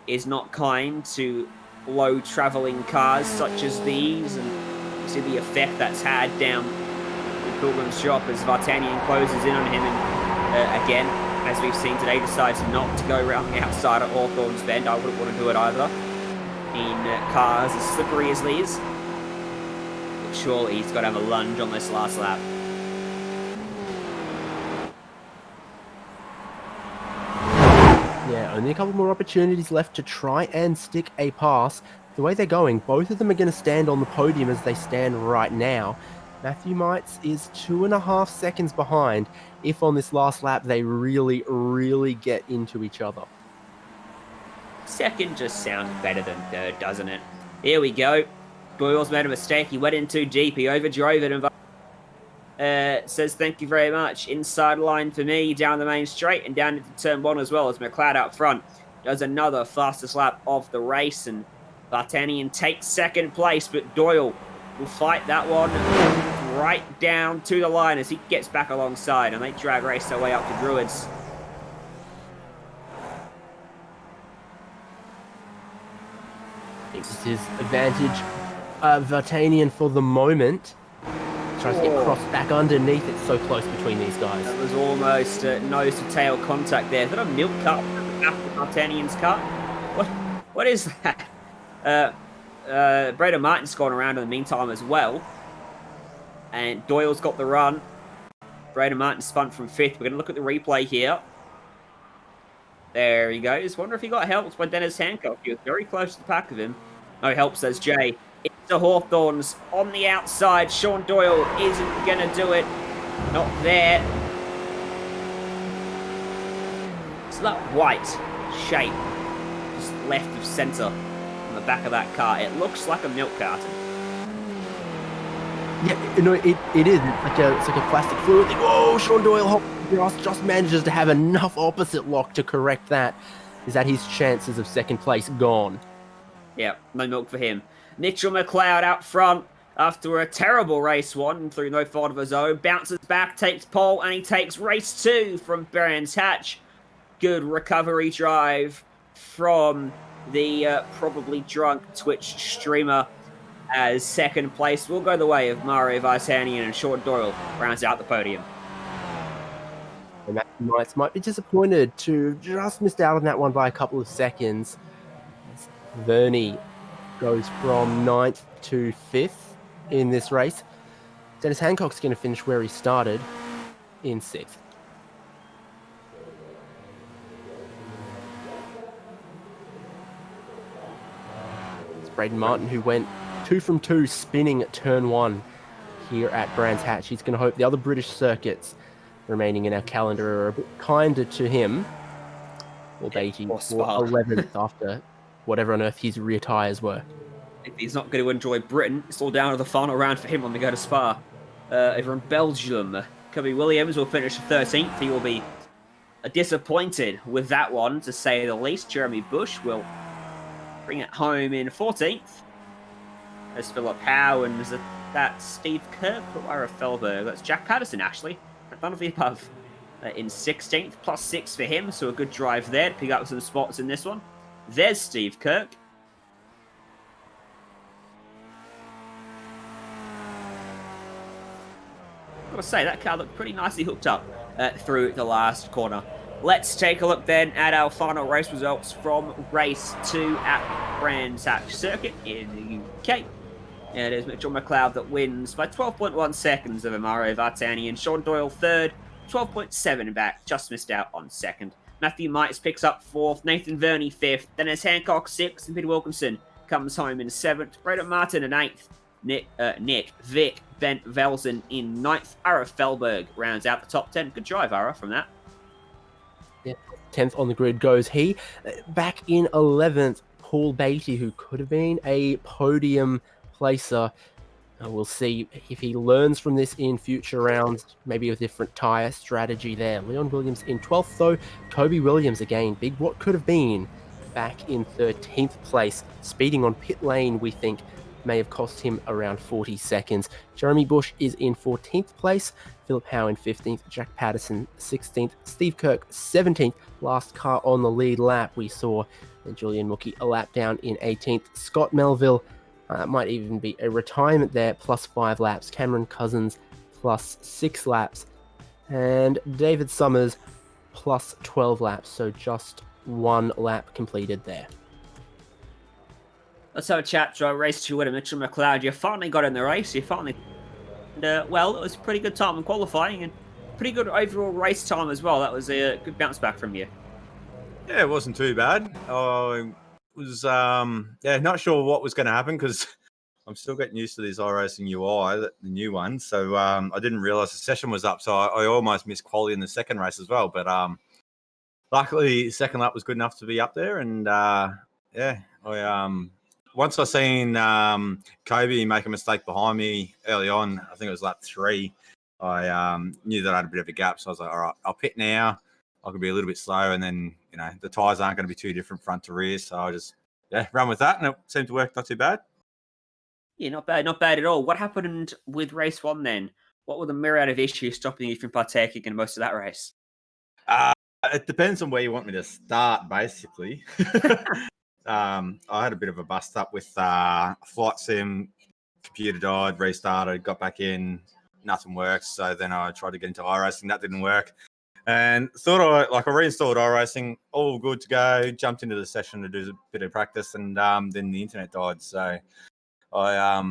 is not kind to low travelling cars such as these. And you see the effect that's had down the Pilgrim's shop as Vartanian closes in on him. And again, as we've seen today, decides not to go around the outside at Hawthorns Bend. I wouldn't want to do it either. In cars as slippery as these. But surely he's got to have a lunge on this last lap. Yeah, only a couple more opportunities left to try and stick a pass. The way they're going, both of them are going to stand on the podium as they stand right now. Matthew Mites is 2.5 seconds behind if on this last lap they really, really get into each other. Second just sounds better than third, doesn't it? Here we go. Doyle's made a mistake. He went in too deep. He overdrove it and says thank you very much. Inside line for me, down the main straight and down into turn 1 as well as McLeod out front does another fastest lap of the race, and Vartanian takes second place, but Doyle will fight that one right down to the line as he gets back alongside, and they drag race their way up to Druids. This is advantage Vartanian for the moment. Tries to get crossed back underneath. It's so close between these guys. That was almost nose to tail contact there. Is that a milk cup at the back of Vartanian's car? What is that? Braden Martin's gone around in the meantime as well. And Doyle's got the run. Braden Martin spun from 5th. We're going to look at the replay here. There he goes. Wonder if he got helped by Dennis Hancock. He was very close to the back of him. No help, says Jay. Into Hawthorns on the outside. Sean Doyle isn't going to do it. Not there. So that white shape just left of centre on the back of that car. It looks like a milk carton. Yeah, you know, it is. It's like a plastic fluid thing. Whoa, Sean Doyle just manages to have enough opposite lock to correct that. Is that his chances of second place gone? Yeah, no milk for him. Mitchell McLeod out front after a terrible race 1 through no fault of his own. Bounces back, takes pole, and he takes race 2 from Brands Hatch. Good recovery drive from the probably drunk Twitch streamer as second place will go the way of Mario Vartanian, and Sean Doyle rounds out the podium. And Matthew Mites might be disappointed to just missed out on that one by a couple of seconds. Vernie goes from 9th to 5th in this race. Dennis Hancock's going to finish where he started in 6th. It's Braden Martin who went 2 from 2 spinning at turn 1 here at Brands Hatch. He's going to hope the other British circuits remaining in our calendar are a bit kinder to him. Or Beatty for 11th after whatever on earth his rear tyres were. If he's not going to enjoy Britain, it's all down to the final round for him when we go to Spa. Over in Belgium, Kobe Williams will finish 13th. He will be disappointed with that one, to say the least. Jeremy Bush will bring it home in 14th. As Philip Howe, and is that Steve Kirk or Ira Felberg? That's Jack Patterson, actually. None of the above. In 16th, plus 6 for him, so a good drive there to pick up some spots in this one. There's Steve Kirk. I've got to say, that car looked pretty nicely hooked up through the last corner. Let's take a look then at our final race results from race 2 at Brands Hatch Circuit in the UK. And it is Mitchell McLeod that wins by 12.1 seconds over Mario Vartanian. Sean Doyle third, 12.7 back, just missed out on second. Matthew Mites picks up 4th, Nathan Verney 5th, then as Hancock 6th, and Peter Wilkinson comes home in 7th, Braden Martin in 8th, Vic, Ben Velzen in 9th, Ara Felberg rounds out the top 10. Good drive, Ara, from that. Yeah, 10th on the grid goes he. Back in 11th, Paul Beatty, who could have been a podium placer. We'll see if he learns from this in future rounds, maybe a different tyre strategy there. Leon Williams in 12th, though. Kobe Williams, again, big what could have been, back in 13th place. Speeding on pit lane, we think, may have cost him around 40 seconds. Jeremy Bush is in 14th place. Philip Howe in 15th. Jack Patterson 16th. Steve Kirk 17th. Last car on the lead lap we saw. And Julian Mookie a lap down in 18th. Scott Melville, might even be a retirement there, plus 5 laps. Cameron Cousins plus 6 laps. And David Summers plus 12 laps. So just 1 lap completed there. Let's have a chat to our race 2 winner, Mitchell McLeod. You finally got in the race. You finally... well, it was a pretty good time in qualifying and pretty good overall race time as well. That was a good bounce back from you. Yeah, it wasn't too bad. I was not sure what was going to happen because I'm still getting used to this iRacing UI, the new one. So I didn't realize the session was up, so I almost missed quality in the second race as well. But luckily, second lap was good enough to be up there, and once I seen Kobe make a mistake behind me early on, I think it was lap 3. I knew that I had a bit of a gap, so I was like, all right, I'll pit now. I could be a little bit slow, and then the tyres aren't going to be too different front to rear, so I just run with that, and it seemed to work not too bad. Yeah, not bad at all. What happened with race 1 then? What were the myriad of issues stopping you from partaking in most of that race? It depends on where you want me to start, basically. I had a bit of a bust up with flight sim, computer died, restarted, got back in, nothing works. So then I tried to get into iRacing, that didn't work. And thought I reinstalled iRacing, all good to go, jumped into the session to do a bit of practice, and then the internet died. So I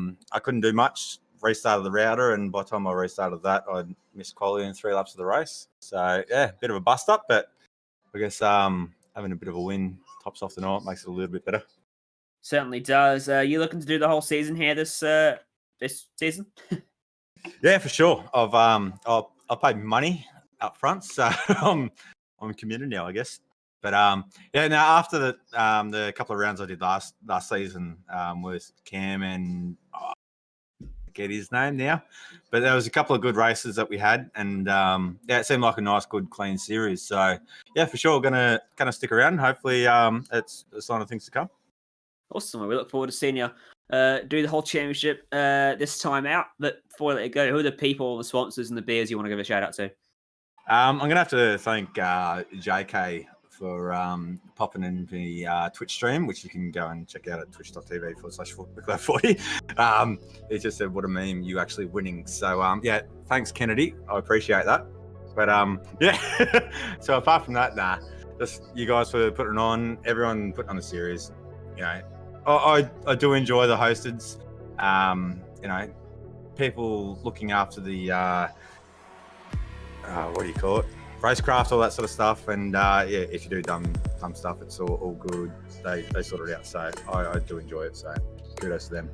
couldn't do much, restarted the router, and by the time I restarted that, I'd missed quality in 3 laps of the race. So yeah, bit of a bust up, but I guess having a bit of a win tops off the night, makes it a little bit better. Certainly does. You looking to do the whole season here this season? Yeah, for sure. I've paid money up front, so I'm committed now, I guess. But now after the couple of rounds I did last season with Cam and I forget his name now, but there was a couple of good races that we had, and it seemed like a nice, good, clean series. So yeah, for sure, gonna stick around. Hopefully, it's a sign of things to come. Awesome. We look forward to seeing you do the whole championship this time out. But before I let you go, who are the people, the sponsors, and the beers you want to give a shout out to? I'm going to have to thank JK for popping in the Twitch stream, which you can go and check out at twitch.tv/40. He just said, what a meme, you actually winning. So, thanks, Kennedy. I appreciate that. But, so apart from that, just you guys for putting on, everyone putting on the series. I do enjoy the hosteds. People looking after the what do you call it? Racecraft, all that sort of stuff. And if you do dumb stuff, it's all good. They sort it out. So I do enjoy it. So kudos to them.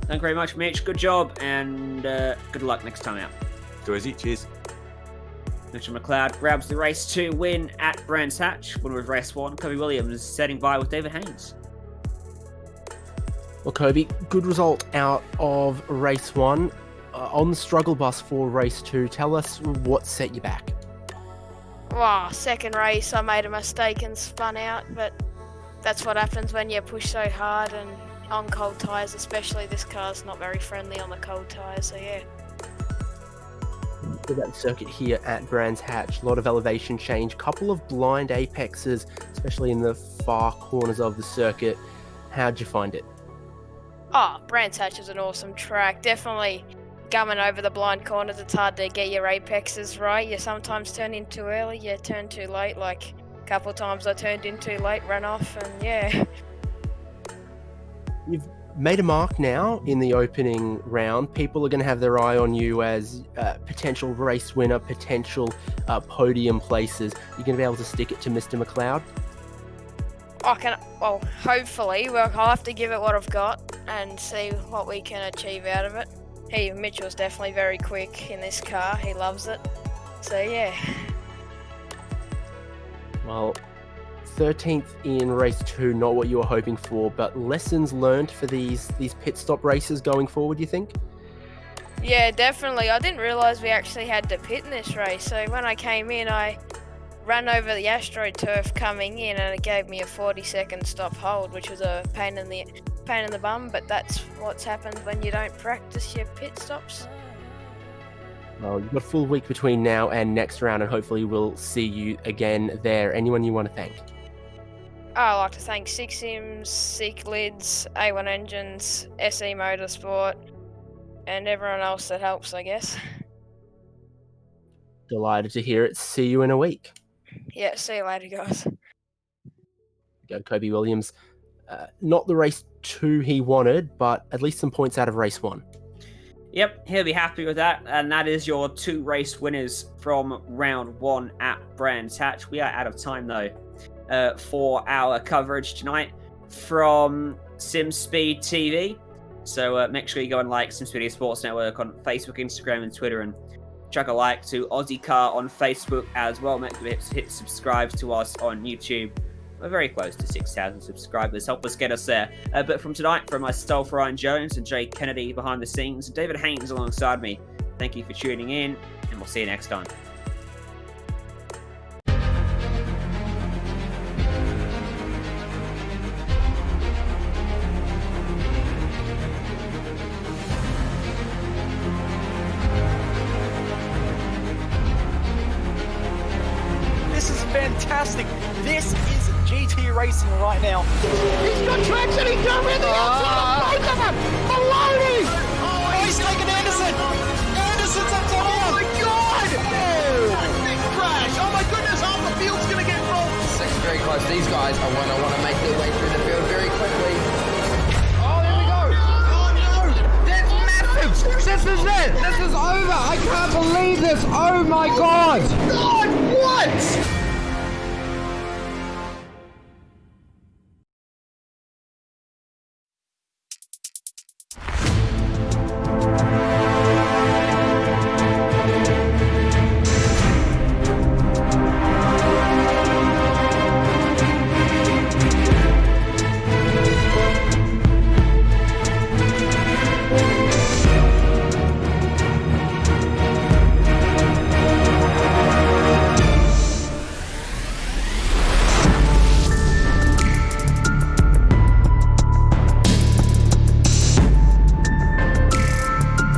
Thank you very much, Mitch. Good job, and good luck next time out. Too easy. Cheers. Mitchell McLeod grabs the race 2 win at Brands Hatch. Winner of race 1, Kobe Williams setting by with David Haynes. Well, Kobe, good result out of race 1. On the struggle bus for race 2, tell us what set you back. Well, second race I made a mistake and spun out, but that's what happens when you push so hard and on cold tyres especially. This car's not very friendly on the cold tyres, so yeah. About the circuit here at Brands Hatch, a lot of elevation change, couple of blind apexes, especially in the far corners of the circuit. How'd you find it? Oh, Brands Hatch is an awesome track. Definitely coming over the blind corners, it's hard to get your apexes right. You sometimes turn in too early, you turn too late. Like a couple of times I turned in too late, ran off, and yeah. You've made a mark now in the opening round. People are going to have their eye on you as potential race winner, potential podium places. You're going to be able to stick it to Mr. McLeod? Hopefully. Well, I'll have to give it what I've got and see what we can achieve out of it. Mitchell's definitely very quick in this car. He loves it. So, yeah. Well, 13th in race 2, not what you were hoping for, but lessons learned for these pit stop races going forward, you think? Yeah, definitely. I didn't realise we actually had to pit in this race. So when I came in, I ran over the asteroid turf coming in, and it gave me a 40-second stop hold, which was a pain in the bum. But that's what's happened when you don't practice your pit stops. Well, you've got a full week between now and next round, and hopefully we'll see you again there. Anyone you want to thank? I'd like to thank Six Sims, Seek Lids, A1 Engines, SE Motorsport, and everyone else that helps, I guess. Delighted to hear it. See you in a week. Yeah, see you later, guys. Go Kobe Williams. Not the race 2 he wanted, but at least some points out of race 1. Yep, he'll be happy with that. And that is your 2 race winners from round 1 at Brands Hatch. We are out of time, though, for our coverage tonight from Simspeed TV. So make sure you go and like Simspeed Sports Network on Facebook, Instagram, and Twitter, and chuck a like to Ozicar on Facebook as well. Make sure to hit subscribe to us on YouTube. We're very close to 6,000 subscribers. Help us get us there. But from tonight, from myself, Ryan Jones, and Jay Kennedy behind the scenes, and David Haynes alongside me, thank you for tuning in, and we'll see you next time. This is fantastic. This is GT racing right now. He's got traction. He's got everything outside of both of them. Maloney. Oh, he's taking Anderson. Anderson's up top. Oh my God! Big crash. Oh my goodness, half the field's going to get rolled. Second very close. These guys are want to make their way through the field very quickly. Oh, there we go. Oh no, that's massive. This is it. This is over. I can't believe this. Oh my God. God, what?